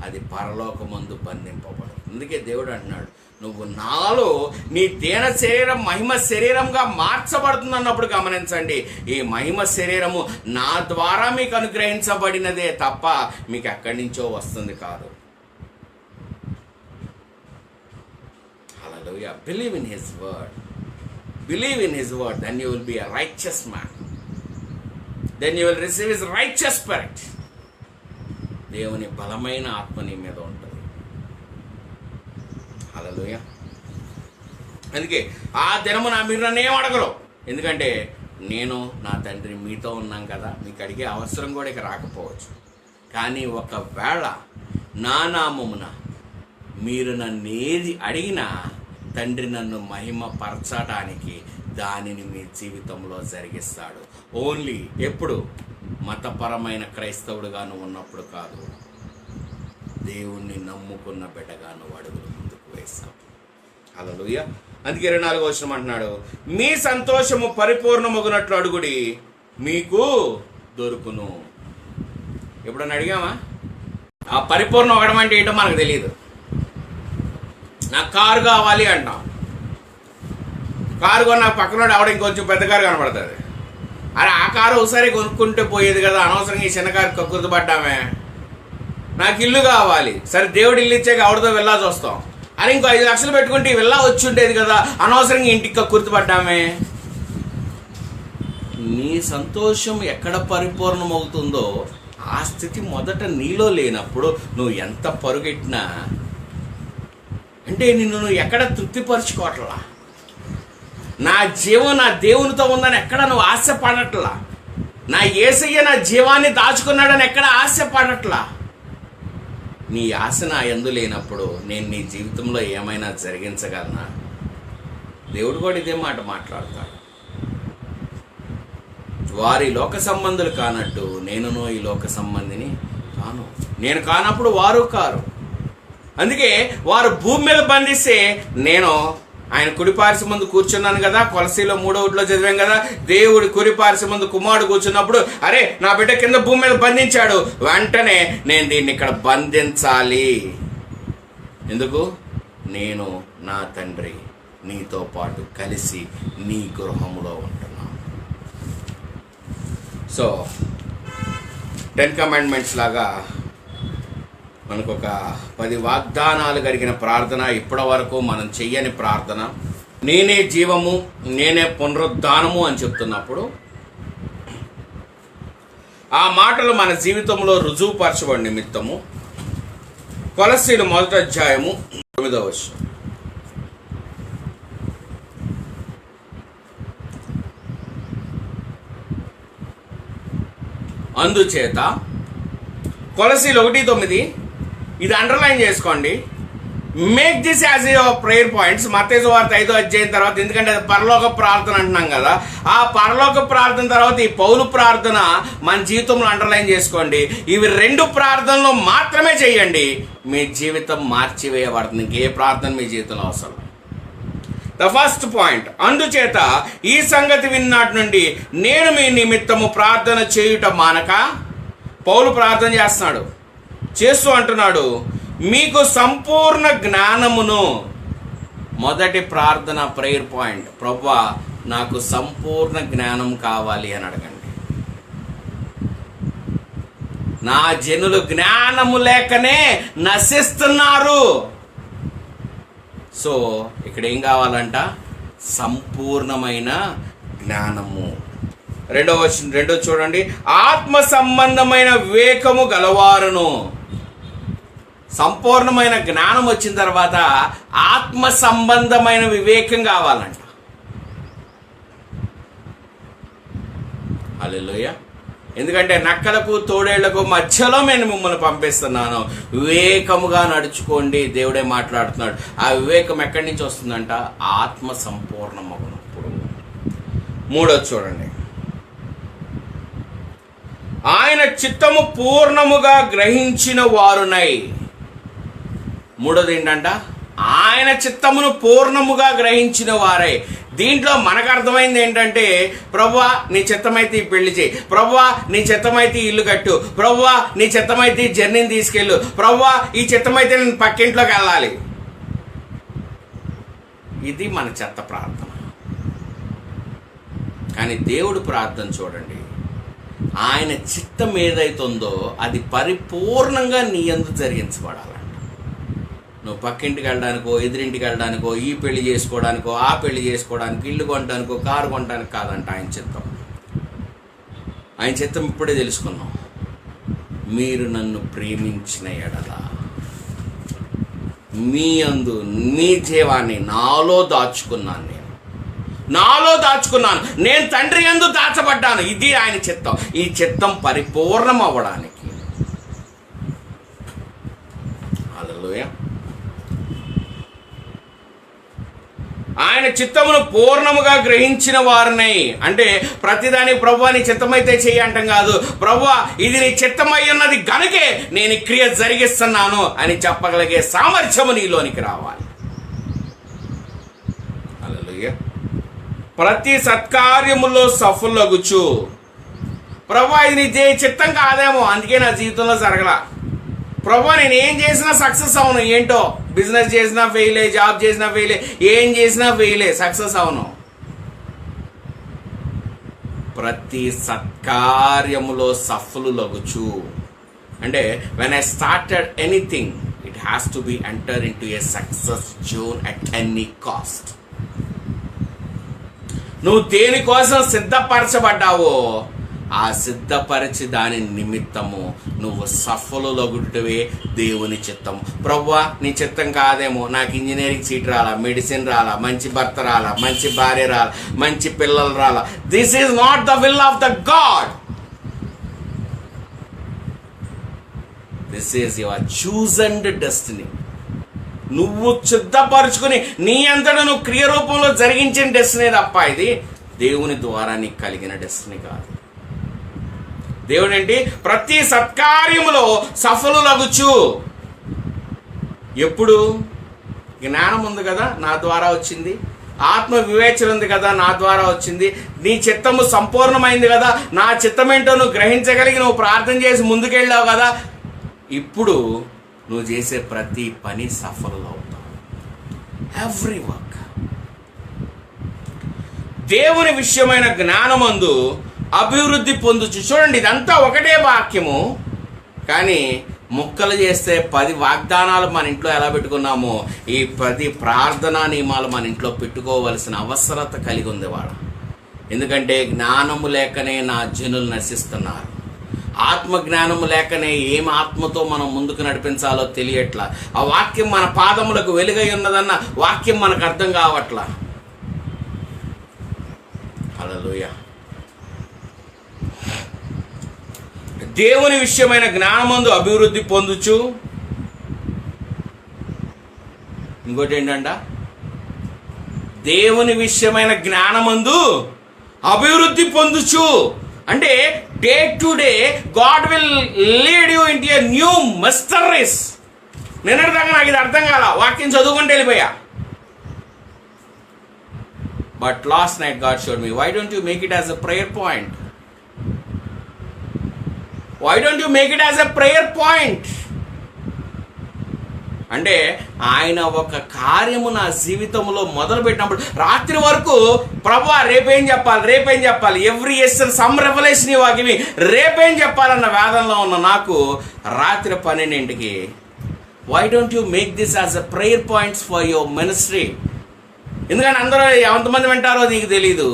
అది పరలోకమందు బంధింపబడు. అందుకే దేవుడు అంటున్నాడు, నువ్వు నాలో నీ దేన శరీరం మహిమ శరీరంగా మార్చబడుతుంది అన్నప్పుడు గమనించండి, ఈ మహిమ శరీరము నా ద్వారా మీకు అనుగ్రహించబడినదే తప్ప మీకు ఎక్కడి నుంచో వస్తుంది కాదు. Hallelujah. Believe in His word. Believe in His word, then you will be a righteous man. Then you will receive His righteous spirit. దేవుని బలమైన ఆత్మ నీ మీద ఉంటుంది. హల్లెలూయా. అందుకే ఆ దినమున మీరు నన్ను ఏం అడగరు, ఎందుకంటే నేను నా తండ్రి మీతో ఉన్నాం కదా, మీకు అడిగే అవసరం కూడా ఇక రాకపోవచ్చు. కానీ ఒకవేళ నా నామమున మీరు నన్ను ఏది అడిగినా తండ్రి నన్ను మహిమపరచడానికి దానిని మీ జీవితంలో జరిగిస్తాడు. ఓన్లీ ఎప్పుడు? మతపరమైన క్రైస్తవుడుగా నువ్వు ఉన్నప్పుడు కాదు, దేవుణ్ణి నమ్ముకున్న బిడ్డగా నువ్వు అడుగులు ముందుకు వేస్తావు. హల్లెలూయా. అందుకే 24వ వచనం అంటున్నాడు, మీ సంతోషము పరిపూర్ణమగునట్లు అడుగుడి మీకు దొరుకును. ఎప్పుడన్నా అడిగామా? ఆ పరిపూర్ణం అవ్వడం అంటే ఏంటో మనకు తెలియదు. నాకు కారు కావాలి అంటాం, కారు కొన్న పక్కన ఆవిడ ఇంకొంచెం పెద్ద కారు కనబడుతుంది. అరే ఆ కారు ఒకసారి కొనుక్కుంటే పోయేది కదా, అనవసరంగా ఈ చిన్న కారు కక్కుర్తిపడ్డామే. నాకు ఇల్లు కావాలి, సరే దేవుడు ఇల్లు ఇచ్చాక ఆవిడతో వెళ్ళాల్సి వస్తాం. అరే ఇంకో 5 లక్షలు పెట్టుకుంటే వెళ్ళా వచ్చి ఉండేది కదా, అనవసరంగా ఇంటికి కక్కుర్తిపడ్డామే. నీ సంతోషం ఎక్కడ పరిపూర్ణమవుతుందో ఆ స్థితి మొదట నీలో లేనప్పుడు నువ్వు ఎంత పరుగెట్టినా అంటే నిన్ను నువ్వు ఎక్కడ తృప్తిపరచుకోవట్లా. నా జీవం నా దేవునితో ఉందని ఎక్కడ నువ్వు ఆశపడట్లా. నా యేసయ్య నా జీవాన్ని దాచుకున్నాడని ఎక్కడ ఆశపడట్లా. నీ ఆశ నా యందు లేనప్పుడు నేను నీ జీవితంలో ఏమైనా జరిగించగలనా? దేవుడు కూడా ఇదే మాట మాట్లాడతాడు. వారి లోక సంబంధులు కానట్టు నేనును ఈ లోక సంబంధిని కాను. నేను కానప్పుడు వారు కారు. అందుకే వారు భూమి మీద బంధిస్తే నేను ఆయన కుడిపార్శ్వ ముందు కూర్చున్నాను కదా, కొలసీలో 3:1 చదివాం కదా. దేవుడి కుడిపార్శ్వ ముందు కుమారుడు కూర్చున్నప్పుడు అరే నా బిడ్డ కింద భూమి మీద బంధించాడు, వెంటనే నేను దీన్ని ఇక్కడ బంధించాలి. ఎందుకు? నేను నా తండ్రి నీతో పాటు కలిసి నీ గృహములో ఉంటున్నాను. సో 10 కమాండ్మెంట్స్ లాగా మనకు ఒక 10 వాగ్దానాలు కలిగిన ప్రార్థన, ఇప్పటి వరకు మనం చెయ్యని ప్రార్థన. నేనే జీవము, నేనే పునరుద్ధానము అని చెప్తున్నప్పుడు ఆ మాటలు మన జీవితంలో రుజువుపరచబడి నిమిత్తము కొలస్సీలు 1:9. అందుచేత కొలస్సీలు 1:9 ఇది అండర్లైన్ చేసుకోండి. Make this as your prayer points. మత్తయి సువార్త 5వ అధ్యాయం తర్వాత, ఎందుకంటే అది పరలోక ప్రార్థన అంటున్నాం కదా, ఆ పరలోక ప్రార్థన తర్వాత ఈ పౌలు ప్రార్థన మన జీవితంలో అండర్లైన్ చేసుకోండి. ఇవి 2 ప్రార్థనలు మాత్రమే చేయండి, మీ జీవితం మార్చివేయబడుతుంది. ఇంకే ప్రార్థన మీ జీవితంలో అవసరం. ద ఫస్ట్ పాయింట్, అందుచేత ఈ సంగతి విన్నాటి నుండి నేను మీ నిమిత్తము ప్రార్థన చేయుట మానక. పౌలు ప్రార్థన చేస్తున్నాడు, చేస్తూ అంటున్నాడు మీకు సంపూర్ణ జ్ఞానమును. మొదటి ప్రార్థన ప్రేయర్ పాయింట్, ప్రభువా నాకు సంపూర్ణ జ్ఞానం కావాలి అని అడగండి. నా జనులు జ్ఞానము లేకనే నశిస్తున్నారు. సో ఇక్కడ ఏం కావాలంట? సంపూర్ణమైన జ్ఞానము. 2వ చూడండి, ఆత్మ సంబంధమైన వివేకము గలవారును. సంపూర్ణమైన జ్ఞానం వచ్చిన తర్వాత ఆత్మ సంబంధమైన వివేకం కావాలంట. హల్లెలూయా. ఎందుకంటే నక్కలకు తోడేళ్లకు మధ్యలో నేను మిమ్మల్ని పంపిస్తున్నాను, వివేకముగా నడుచుకోండి. దేవుడే మాట్లాడుతున్నాడు. ఆ వివేకం ఎక్కడి నుంచి వస్తుందంట? ఆత్మ సంపూర్ణమవునప్పుడు. 3వ చూడండి, ఆయన చిత్తము పూర్ణముగా గ్రహించిన వారునై. 3వది ఏంటంట? ఆయన చిత్తమును పూర్ణముగా గ్రహించిన వారై. దీంట్లో మనకు అర్థమైంది ఏంటంటే, ప్రభువా నీ చిత్తమైతే ఈ పెళ్లి చేయి, ప్రభువా నీ చిత్తమైతే ఇల్లు కట్టు, ప్రభువా నీ చిత్తమైతే ఈ జర్నీని తీసుకెళ్ళు, ప్రభువా ఈ చిత్తమైతే నేను పక్కింట్లోకి వెళ్ళాలి. ఇది మన చెత్త ప్రార్థన. కానీ దేవుడు ప్రార్థన చూడండి, ఆయన చిత్తం ఏదైతుందో అది పరిపూర్ణంగా నీ యందు జరిగించబడాలంట. నువ్వు పక్కింటికి వెళ్ళడానికో, ఎదురింటికి వెళ్ళడానికో, ఈ పెళ్లి చేసుకోవడానికో, ఆ పెళ్లి చేసుకోవడానికి, ఇల్లు కొనడానికో, కారు కొనడానికి కాదంట ఆయన చిత్తం. ఆయన చిత్తం ఇప్పుడే తెలుసుకున్నాం. మీరు నన్ను ప్రేమించిన ఎడల మీ యందు నీ జీవాన్ని నాలో దాచుకున్నాను, నేను తండ్రి యందు దాచబడ్డాను. ఇది ఆయన చిత్తం. ఈ చిత్తం పరిపూర్ణం అవ్వడానికి. హల్లెలూయా. ఆయన చిత్తమును పూర్ణముగా గ్రహించిన వారినై. అంటే ప్రతిదాని ప్రభువా నీ చిత్తమైతే చెయ్యి అంటాం కాదు, ప్రభువా ఇది నీ చిత్తమై ఉన్నది గనుకే నేను ఈ క్రియ జరిగిస్తున్నాను అని చెప్పగలిగే సామర్థ్యము నీలోనికి రావాలి. హల్లెలూయా. ప్రతి సత్కార్యములో సఫలగుచు. ప్రభువా ఇది నీ చిత్తం కాదేమో, అందుకే నా జీవితంలో జరగలా. ప్రభువా నేను ఏం చేసినా సక్సెస్ అవును. ఏంటో బిజినెస్ చేసినా ఫెయిలే, జాబ్ చేసినా ఫెయిలే, ఏం చేసినా ఫెయిలే, సక్సెస్ అవును. ప్రతి సత్కార్యములో సఫలులగుచు. అంటే when I started anything it has to be enter in to A success zone at any cost. నువ్వు దేనికోసం సిద్ధపరచబడ్డావో ఆ సిద్ధపరిచి దాని నిమిత్తము నువ్వు సఫలులగుటవే దేవుని చిత్తం. ప్రభువా నీ చిత్తం కాదేమో, నాకు ఇంజనీరింగ్ సీట్ రాలా, మెడిసిన్ రాలా, మంచి భర్త రాలా, మంచి భార్య రాలా, మంచి పిల్లలు రాలా. This is not the will of the God. This is your chosen destiny. నువ్వు సిద్ధపరుచుకుని నీ అంతటా నువ్వు క్రియరూపంలో జరిగించిన డెస్టినీ తప్ప ఇది దేవుని ద్వారా నీకు కలిగిన డెస్టినీ కాదు. దేవుడు ఏంటి? ప్రతి సత్కార్యములో సఫలులగుచు. ఎప్పుడు? జ్ఞానం ఉంది కదా, నా ద్వారా వచ్చింది. ఆత్మ వివేచన ఉంది కదా, నా ద్వారా వచ్చింది. నీ చిత్తము సంపూర్ణమైంది కదా, నా చిత్తమేంటో నువ్వు గ్రహించగలిగి నువ్వు ప్రార్థన చేసి ముందుకెళ్ళావు కదా. ఇప్పుడు నువ్వు చేసే ప్రతి పని సఫలులవుతావు. Every work. దేవుని విషయమైన జ్ఞానమందు అభివృద్ధి పొందుచు. చూడండి, ఇదంతా ఒకటే వాక్యము, కానీ ముక్కలు చేస్తే 10 వాగ్దానాలు మన ఇంట్లో ఎలా పెట్టుకున్నామో ఈ 10 ప్రార్థనా నియమాలు మన ఇంట్లో పెట్టుకోవలసిన అవసరత కలిగి ఉంది వాడు. ఎందుకంటే జ్ఞానము లేకనే నా జనులు నశిస్తున్నారు. ఆత్మజ్ఞానము లేకనే ఏం ఆత్మతో మనం ముందుకు నడిపించాలో తెలియట్లా. ఆ వాక్యం మన పాదములకు వెలుగై ఉన్నదన్న వాక్యం మనకు అర్థం కావట్లా. హల్లెలూయా. దేవుని విషయమైన జ్ఞానమందు అభివృద్ధి పొందుచు. ఇంకోటి ఏంటంట? దేవుని విషయమైన జ్ఞానమందు అభివృద్ధి పొందుచు. అంటే day to day God will lead you into a new master race. నిన్నటిదాకా నాకు ఇది అర్థం కాల, వాక్యం చదువుకుంటూ వెళ్ళిపోయా. But last night God showed me, why don't you make it as a prayer point? Why don't you make it as a prayer point? అంటే ఆయన ఒక కార్యము నా జీవితంలో మొదలు పెట్టినప్పుడు రాత్రి వరకు ప్రభువా రేపేం చెప్పాలి ఎవ్రీ ఎస్టర్ సమ్ రెవల్యూషన్ ఇవ్వకి రేపేం చెప్పాలన్న వేదనలో ఉన్న నాకు రాత్రి 12కి why don't you make this as a prayer points for your ministry? ఎందుకంటే అందరూ ఎంతమంది వింటారో నీకు తెలీదు,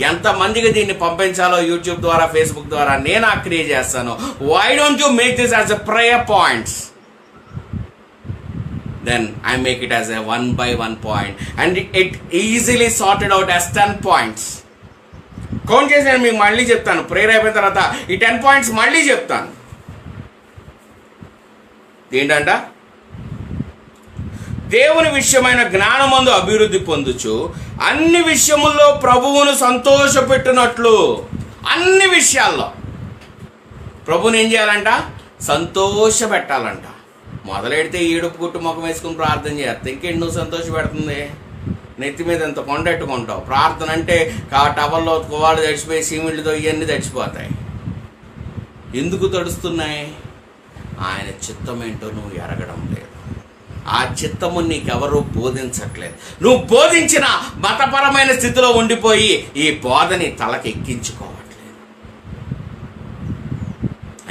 ఎంతమందికి దీన్ని పంపించాలో యూట్యూబ్ ద్వారా ఫేస్బుక్ ద్వారా నేను క్రియేట్ చేస్తాను. Why don't you make this as a prayer points? Then I make it as a 1 by 1 point and it easily sorted out as 10 points. Count చేసి నేను మీకు మళ్ళీ చెప్తాను. ప్రేయర్ అయిపోయిన తర్వాత ఈ 10 points మళ్ళీ చెప్తాను. ఏంటంట? దేవుని విషయమైన జ్ఞానమందు అభివృద్ధి పొందుచు అన్ని విషయముల్లో ప్రభువును సంతోషపెట్టినట్లు. అన్ని విషయాల్లో ప్రభువుని ఏం చేయాలంట? సంతోషపెట్టాలంట. మొదలెడితే ఈడుపు గుట్టు ముఖం వేసుకుని ప్రార్థన చేస్తే ఇంకేంటి నువ్వు సంతోషపెడుతుంది? నెత్తి మీద ఎంత కొండెట్టుకుంటావు. ప్రార్థన అంటే టవల్లో వాళ్ళు తడిచిపోయి సిమెంట్తో ఇవన్నీ తడిచిపోతాయి. ఎందుకు తడుస్తున్నాయి? ఆయన చిత్తం ఏంటో నువ్వు ఎరగడం లేదు. ఆ చిత్తము నీకెవరూ బోధించట్లేదు. నువ్వు బోధించిన మతపరమైన స్థితిలో ఉండిపోయి ఈ బోధని తలకెక్కించుకోవట్లేదు.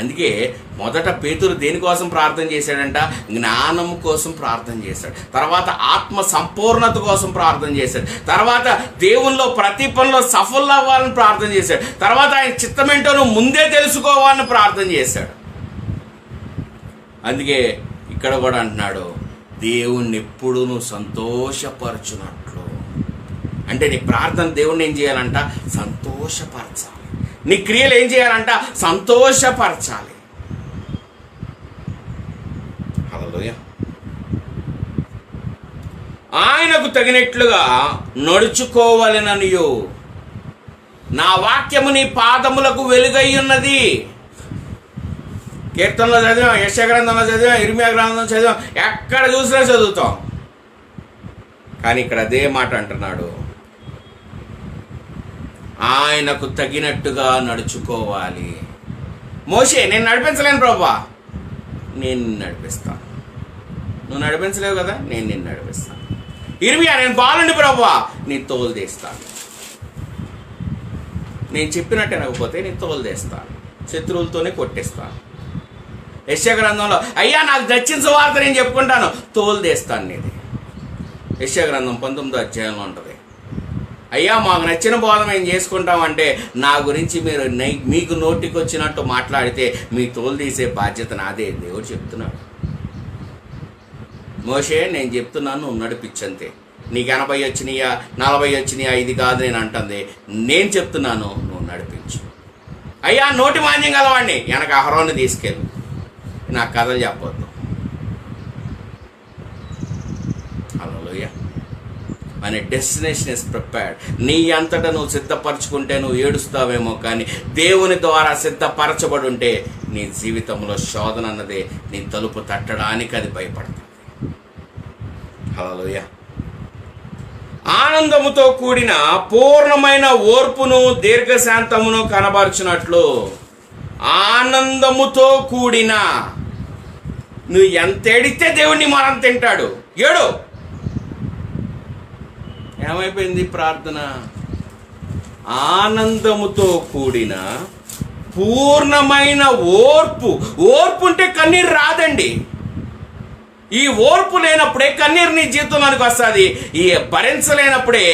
అందుకే మొదట పేతురు దేనికోసం ప్రార్థన చేశాడంట? జ్ఞానం కోసం ప్రార్థన చేశాడు. తర్వాత ఆత్మ సంపూర్ణత కోసం ప్రార్థన చేశాడు. తర్వాత దేవుల్లో ప్రతి పనిలో సఫలం అవ్వాలని ప్రార్థన చేశాడు. తర్వాత ఆయన చిత్తమేంటో నువ్వు ముందే తెలుసుకోవాలని ప్రార్థన చేశాడు. అందుకే ఇక్కడ కూడా అంటున్నాడు, దేవుణ్ణి ఎప్పుడు నువ్వు సంతోషపరచునట్లు. అంటే నీ ప్రార్థన దేవుణ్ణి ఏం చేయాలంట? సంతోషపరచాలి. నీ క్రియలు ఏం చేయాలంట? సంతోషపరచాలి. హల్లెలూయా. ఆయనకు తగినట్లుగా నడుచుకోవాలననియు నా వాక్యము నీ పాదములకు వెలుగై ఉన్నది. కీర్తనలో చదివాం, యెషయా గ్రంథంలో చదివాం, ఇర్మియా గ్రంథంలో చదివాం, ఎక్కడ చూసినా చదువుతాం. కానీ ఇక్కడ అదే మాట అంటున్నాడు, ఆయనకు తగినట్టుగా నడుచుకోవాలి. మోషే, నేను నడిపించలేను ప్రభువా, నేను నడిపిస్తాను. నువ్వు నడిపించలేవు కదా, నేను నిన్ను నడిపిస్తాను. ఇర్మియా, నేను బాలుండి ప్రభువా, నీ తోలు తీస్తాను. నేను చెప్పినట్టు వినకపోతే నేను తోలుదేస్తాను, శత్రువులతోనే కొట్టిస్తాను. యెషయా గ్రంథంలో అయ్యా నాకు నచ్చిన సువార్త నేను చెప్పుకుంటాను, తోలుదేస్తాను నీది. యెషయా గ్రంథం 19వ అధ్యాయంలో ఉంటుంది. అయ్యా మాకు నచ్చిన బోధ మేము చేసుకుంటామంటే నా గురించి మీరు మీకు నోటికి వచ్చినట్టు మాట్లాడితే మీ తోలు తీసే బాధ్యత నాదే, దేవుడు చెప్తున్నాడు. మోషే నేను చెప్తున్నాను, నువ్వు నడిపించంతే. నీకు 80 వచ్చినాయా 40 వచ్చినాయా ఇది కాదు నేను అంటుంది, నేను చెప్తున్నాను నువ్వు నడిపించు. అయ్యా నోటి మాన్యం గలవాడిని, వెనక అహరోన్ని తీసుకెళ్ళు, నాకు కథలు చెప్పొద్దు. హల్లెలూయా. మన డెస్టినేషన్ ఇస్ ప్రిపేర్డ్. నీ అంతటా నువ్వు సిద్ధపరచుకుంటే నువ్వు ఏడుస్తావేమో, కానీ దేవుని ద్వారా సిద్ధపరచబడి ఉంటే నీ జీవితంలో శోధన అన్నదే నీ తలుపు తట్టడానికి అది భయపడుతుంది. హల్లెలూయా. ఆనందముతో కూడిన పూర్ణమైన ఓర్పును దీర్ఘశాంతమును కనబరుచున్నట్లు. ఆనందముతో కూడిన, నువ్వు ఎంత ఏడితే దేవుడిని మనం తింటాడు. ఏడు. ఏమైపోయింది ప్రార్థన? ఆనందముతో కూడిన పూర్ణమైన ఓర్పు. ఓర్పు ఉంటే కన్నీరు రాదండి. ఈ ఓర్పు లేనప్పుడే కన్నీరు నీ జీవితంలోనికి వస్తుంది. ఈ భరించలేనప్పుడే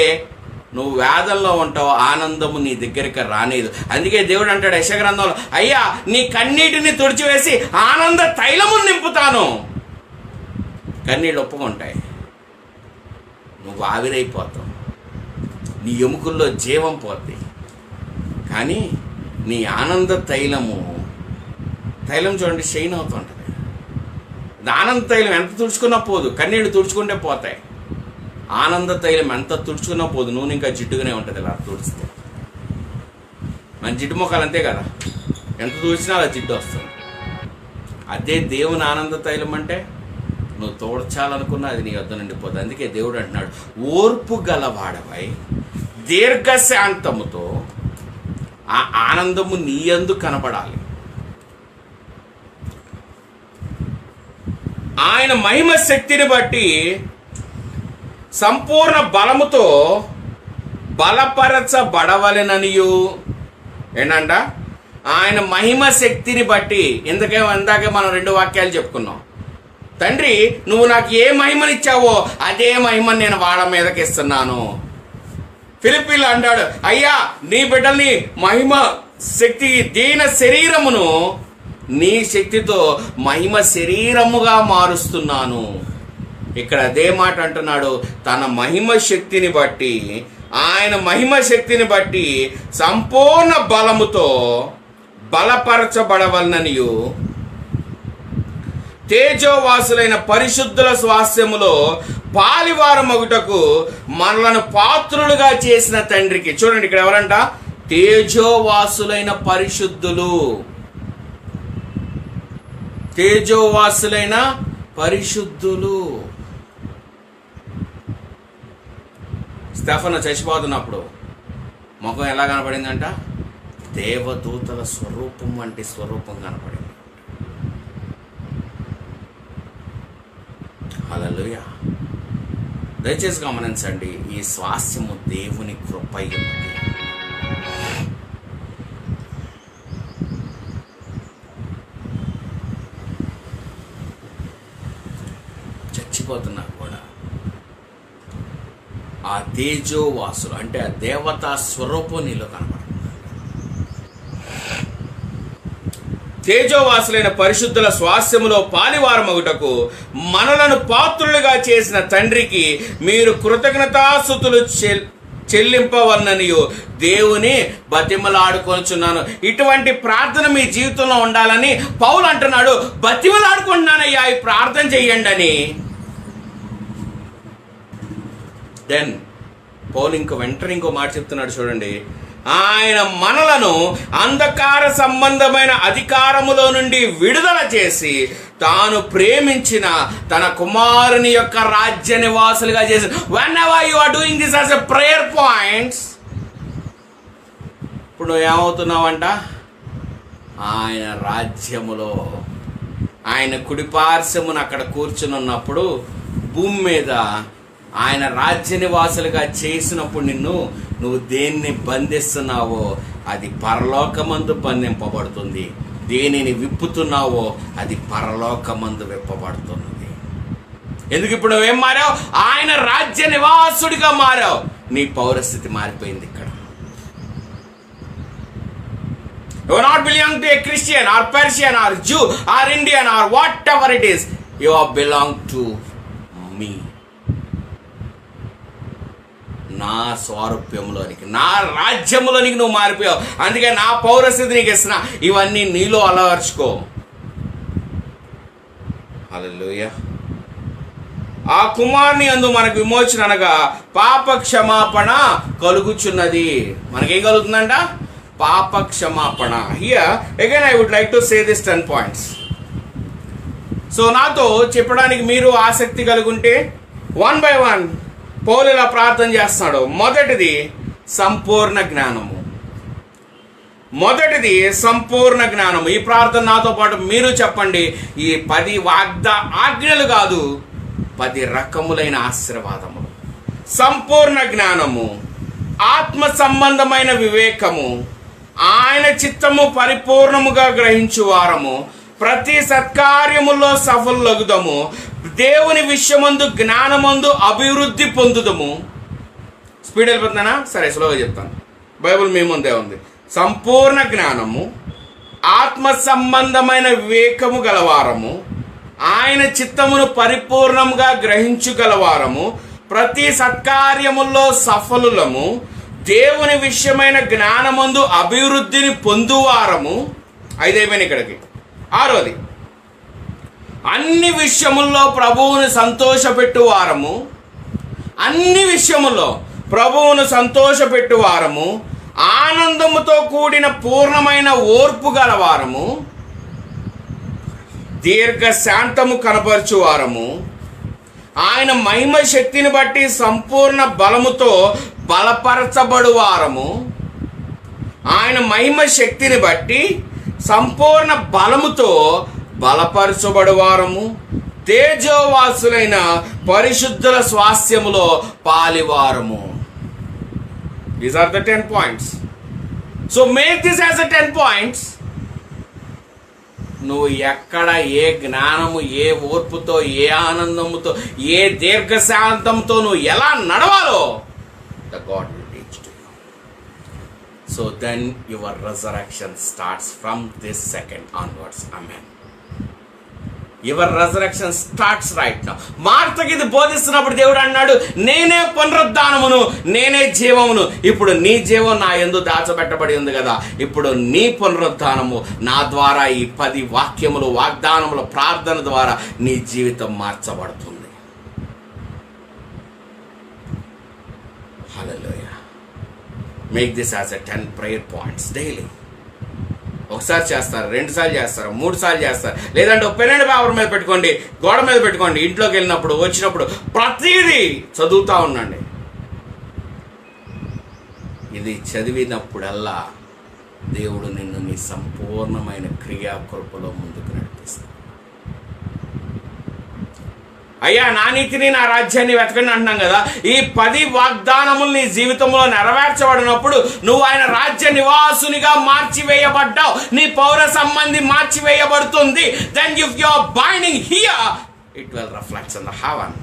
నువ్వు వేదనలో ఉంటావు, ఆనందము నీ దగ్గరికి రానేదు. అందుకే దేవుడు అంటాడు యెషయా గ్రంథంలో, అయ్యా నీ కన్నీటిని తుడిచివేసి ఆనంద తైలమును నింపుతాను. కన్నీళ్ళు ఒప్పుకుంటాయి, నువ్వు ఆవిరైపోతావు, నీ ఎముకల్లో జీవం పోద్ది. కానీ నీ ఆనంద తైలం చూడండి షైన్ అవుతుంటుంది. ఆనంద తైలం ఎంత తుడుచుకున్నా పోదు, కన్నీళ్ళు తుడుచుకుంటే పోతాయి. ఆనంద తైలం ఎంత తుడుచుకున్నా పోదు, నూనె ఇంకా జిడ్డుగానే ఉంటుంది ఇలా తుడిస్తే. మన జిడ్డు మొక్కలు అంతే కదా, ఎంత తుడిచినా అలా జిడ్డు వస్తుంది. అదే దేవుని ఆనంద తైలం అంటే నువ్వు తోడ్చాలనుకున్నా అది నీ వద్ద నిండిపోతుంది. అందుకే దేవుడు అంటున్నాడు, ఓర్పు గలవాడవై దీర్ఘశాంతముతో ఆ ఆనందము నీ యందు కనపడాలి. ఆయన మహిమ శక్తిని బట్టి సంపూర్ణ బలముతో బలపరచబడవలెననియు. ఏంటంట? ఆయన మహిమ శక్తిని బట్టి. ఇందాకే మనం 2 వాక్యాలు చెప్పుకున్నాం. తండ్రి నువ్వు నాకు ఏ మహిమనిచ్చావో అదే మహిమని నేను వాళ్ళ మీదకి ఇస్తున్నాను. ఫిలిప్పీలో అంటాడు, అయ్యా నీ బిడ్డల్ని మహిమ శక్తి దీన శరీరమును నీ శక్తితో మహిమ శరీరముగా మారుస్తున్నాను. ఇక్కడ అదే మాట అంటున్నాడు, తన మహిమ శక్తిని బట్టి, ఆయన మహిమ శక్తిని బట్టి సంపూర్ణ బలముతో బలపరచబడవలననియు తేజోవాసులైన పరిశుద్ధుల స్వాస్థ్యములో పాలివారమగుటకు మనలను పాత్రులుగా చేసిన తండ్రికి. చూడండి ఇక్కడ ఎవరంట? తేజోవాసులైన పరిశుద్ధులు. తేజోవాసులైన పరిశుద్ధులు. స్టెఫను చచ్చిపోతున్నప్పుడు ముఖం ఎలా కనపడిందంట? దేవదూతల స్వరూపం వంటి స్వరూపం కనపడింది. హల్లెలూయా. దయచేసి గమనించండి, ఈ స్వాస్థ్యము దేవుని కృపయ్యున్నది. చచ్చిపోతున్నా కూడా ఆ తేజోవాసులు అంటే ఆ దేవతా స్వరూపం నీలో కనపడుతుంది. తేజోవాసులైన పరిశుద్ధుల స్వాస్థ్యములో పాలివారమగుటకు మనలను పాత్రులుగా చేసిన తండ్రికి మీరు కృతజ్ఞతాస్తుతులు చెల్లింపవలననియు దేవుని బతిమలాడుకొనుచున్నాను. ఇటువంటి ప్రార్థన మీ జీవితంలో ఉండాలని పౌలు అంటున్నాడు. బతిమలాడుకుంటున్నానయ్యా, ఈ ప్రార్థన చెయ్యండి అని. దెన్ పౌలు వెంటనే ఇంకో మాట చెప్తున్నాడు చూడండి. ఆయన మనలను అంధకార సంబంధమైన అధికారములో నుండి విడుదల చేసి తాను ప్రేమించిన తన కుమారుని యొక్క రాజ్య నివాసులుగా చేసి. whenever you are doing this as a prayer points, ఇప్పుడు నువ్వు ఏమవుతున్నావంట? ఆయన రాజ్యములో, ఆయన కుడిపార్శ్వమును అక్కడ కూర్చుని ఉన్నప్పుడు భూమి మీద ఆయన రాజ్య నివాసులుగా చేసినప్పుడు నువ్వు దేన్ని బంధిస్తున్నావో అది పరలోకమందు బంధింపబడుతుంది. దేనిని విప్పుతున్నావో అది పరలోకమందు విప్పబడుతున్నది. ఎందుకు ఇప్పుడు నువ్వేం మారావు? ఆయన రాజ్య నివాసుడిగా మారావు. నీ పౌరస్థితి మారిపోయింది. ఇక్కడ you are not belong to a Christian or Persian or Jew or Indian or whatever it is. You are belong to me. నా స్వారూప్యంలోనికి, నా రాజ్యంలోనికి నువ్వు మారిపోయావు. అందుకే నా పౌరస్థితి నీకు ఇస్తున్నా. ఇవన్నీ నీలో అలవర్చుకో. హల్లెలూయా. ఆ కుమారుని యందు మనకు విమోచన అనగా పాప క్షమాపణ కలుగుచున్నది. మనకేం కలుగుతుందంట? పాప క్షమాపణ. Here again I would like to say this 10 points. So నాతో చెప్పడానికి మీరు ఆసక్తి కలిగి ఉంటే 1 by 1 పౌలు ఇలా ప్రార్థన చేస్తున్నాడు. మొదటిది సంపూర్ణ జ్ఞానము. మొదటిది సంపూర్ణ జ్ఞానము. ఈ ప్రార్థన నాతో పాటు మీరు చెప్పండి. ఈ 10 ఆజ్ఞలు కాదు, 10 రకములైన ఆశీర్వాదములు. సంపూర్ణ జ్ఞానము, ఆత్మ సంబంధమైన వివేకము, ఆయన చిత్తము పరిపూర్ణముగా గ్రహించు వారము, ప్రతి సత్కార్యములో సఫలులగుదము, దేవుని విషయమందు జ్ఞానమందు అభివృద్ధి పొందుదము. స్పీడ్ వెళ్ళిపోతున్నానా? సరే, స్లోగా చెప్తాను. బైబిల్ మీ ముందే ఉంది. సంపూర్ణ జ్ఞానము, ఆత్మ సంబంధమైన వివేకము గలవారము, ఆయన చిత్తమును పరిపూర్ణముగా గ్రహించుగలవారము, ప్రతి సత్కార్యముల్లో సఫలులము, దేవుని విషయమైన జ్ఞానమందు అభివృద్ధిని పొందువారము. 5 అయిపోయినాయి ఇక్కడికి. 6వది అన్ని విషయముల్లో ప్రభువును సంతోషపెట్టువారము. అన్ని విషయముల్లో ప్రభువును సంతోషపెట్టువారము, ఆనందముతో కూడిన పూర్ణమైన ఓర్పు గలవారము, దీర్ఘ శాంతము కనపరచువారము, ఆయన మహిమ శక్తిని బట్టి సంపూర్ణ బలముతో బలపరచబడువారము. ఆయన మహిమ శక్తిని బట్టి సంపూర్ణ బలముతో బలపరచబడువారము, తేజోవాసులైన పరిశుద్ధుల స్వాస్థ్యములో పాలివారము. These are the 10 points. So make this as a 10 points. నువ్వు ఎక్కడ ఏ జ్ఞానము, ఏ ఓర్పుతో, ఏ ఆనందముతో, ఏ దీర్ఘశాంతంతో నువ్వు ఎలా నడవాలో the God will teach to you. So then your resurrection starts from this second onwards. Amen. Your resurrection starts right now. మార్తకి ఇది బోధిస్తున్నప్పుడు దేవుడు అన్నాడు, నేనే పునరుద్ధానమును, నేనే జీవమును. ఇప్పుడు నీ జీవం నా యందు దాచబెట్టబడి ఉంది కదా. ఇప్పుడు నీ పునరుద్ధానము నా ద్వారా ఈ 10 వాక్యములు, వాగ్దానములు, ప్రార్థన ద్వారా నీ జీవితం మార్చబడుతుంది. Hallelujah. Make this as a 10 prayer points daily. ఒకసారి చేస్తారు, 2 సార్లు చేస్తారు, 3 సార్లు చేస్తారు. లేదంటే ఒక పెన్ అండ్ పేపర్ మీద పెట్టుకోండి, గోడ మీద పెట్టుకోండి. ఇంట్లోకి వెళ్ళినప్పుడు, వచ్చినప్పుడు ప్రతిదీ చదువుతూ ఉండండి. ఇది చదివినప్పుడల్లా దేవుడు నిన్ను నీ సంపూర్ణమైన క్రియాకృపలో ముందుకు నడిపిస్తాడు. అయ్యా, నా నీతిని, నా రాజ్యాన్ని వెతకండి అంటున్నాం కదా. ఈ 10 వాగ్దానములు నీ జీవితంలో నెరవేర్చబడినప్పుడు నువ్వు ఆయన రాజ్య నివాసునిగా మార్చివేయబడ్డావు. నీ పౌర సంబంధి మార్చివేయబడుతుంది. Then if you are binding here, it will reflect in the heaven.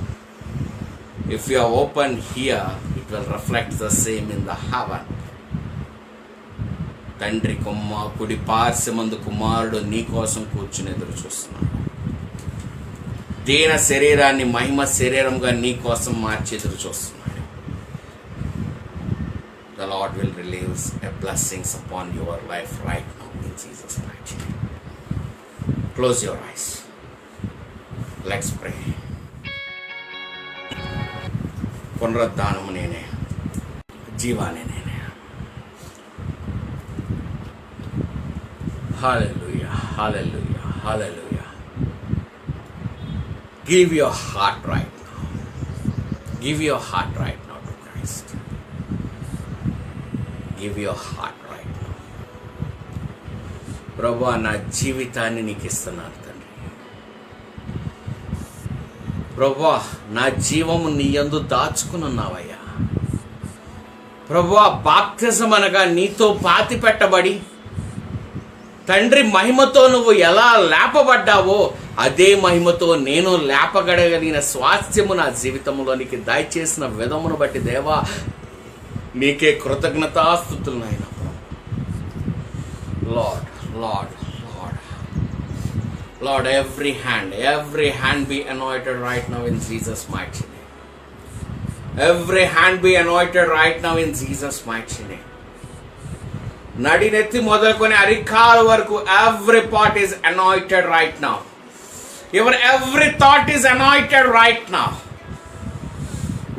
If you are open here, it will reflect the same in the heaven. తండ్రి కుడి పార్శ్వమందు కుమారుడు నీ కోసం కూర్చుని ఎదురు చూస్తున్నాడు. దీన శరీరాన్ని మహిమ శరీరంగా నీ కోసం మార్చి ఎదురు చూస్తున్నాడు. The Lord will release a blessings upon your life right now in Jesus' mighty name. Close your eyes. Let's pray. పునరుద్ధానము నేనే, జీవాన్ని నేనే. Hallelujah, hallelujah, hallelujah. Give your heart right now. Give your heart right now to Christ. Give your heart right now. ప్రభువా, నా జీవితాన్ని నీకు ఇస్తున్నాను తండ్రి. ప్రభువా, నా జీవము నీ యందు దాచుకుని ఉన్నావయ్యా. ప్రభువా, బాప్తిజం అనగా నీతో పాతి పెట్టబడి తండ్రి మహిమతో నువ్వు ఎలా లేపబడ్డావో అదే మహిమతో నేను లేపగడగలిగిన స్వాస్థ్యము నా జీవితంలోనికి దయచేసిన విధమును బట్టి దేవా నీకే కృతజ్ఞతాస్తుతులు నాయన. Lord lord lord lord, every hand be anointed right now in Jesus' mighty name. Every hand be anointed right now in Jesus' mighty name. నడినెత్తి మొదలుకొని అరికాల వరకు every part is anointed right now. Your every thought is anointed right now.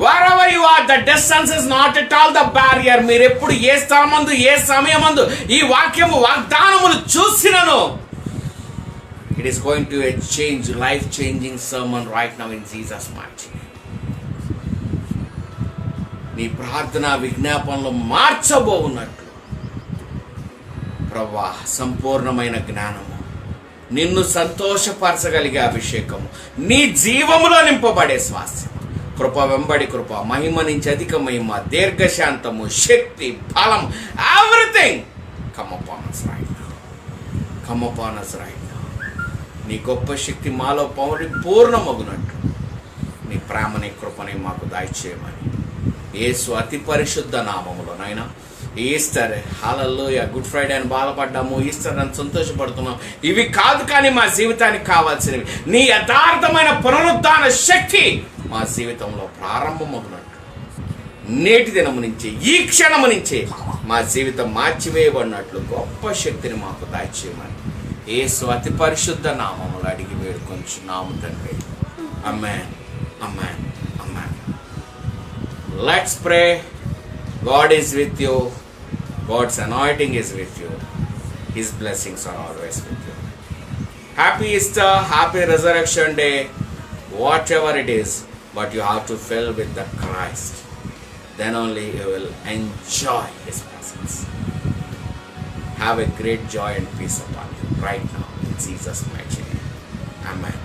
Wherever you are, the distance is not at all the barrier. మీరు ఎప్పుడు ఏ స్థలమందు ఏ సమయమందు ఈ వాక్యము వాగ్దానములు చూసినను, it is going to change, life changing sermon right now in Jesus' mighty name. నీ ప్రార్థన విజ్ఞాపనలు మార్చబోవున్నట్లు ప్రభువా, సంపూర్ణమైన జ్ఞానము, నిన్ను సంతోషపరచగలిగే అభిషేకము, నీ జీవములో నింపబడే స్వాస్థ్యం, కృప వెంబడి కృప, మహిమ నుంచి అధిక మహిమ, దీర్ఘశాంతము, శక్తి, బలం, everything come upon us right now. Come upon us right now. నీ గొప్ప శక్తి మాలో పూర్ణమగునట్లు నీ ప్రేమని కృపని మాకు దయచేయమని యేసు అతి పరిశుద్ధ నామములో నాయనా. ఈస్టర్, హల్లెలూయా, గుడ్ ఫ్రైడే అని బాధపడ్డాము, ఈస్టర్ అని సంతోషపడుతున్నాం. ఇవి కాదు కానీ మా జీవితానికి కావాల్సినవి నీ యథార్థమైన పునరుద్ధాన శక్తి మా జీవితంలో ప్రారంభమవునట్టు నేటి దినము నుంచి, ఈ క్షణము నుంచి మా జీవితం మార్చివేయబడినట్లు గొప్ప శక్తిని మాకు దయచేయమని యేసు అతి పరిశుద్ధ నామములు అడిగి వేడుకొంచున్నాము తండ్రి. Amen, amen, amen. Let's pray. God is with you. God's anointing is with you. His blessings are always with you. Happy Easter, happy Resurrection Day, whatever it is, but you have to fill with the Christ. Then only you will enjoy His presence. Have a great joy and peace upon you right now in Jesus' mighty name. Amen.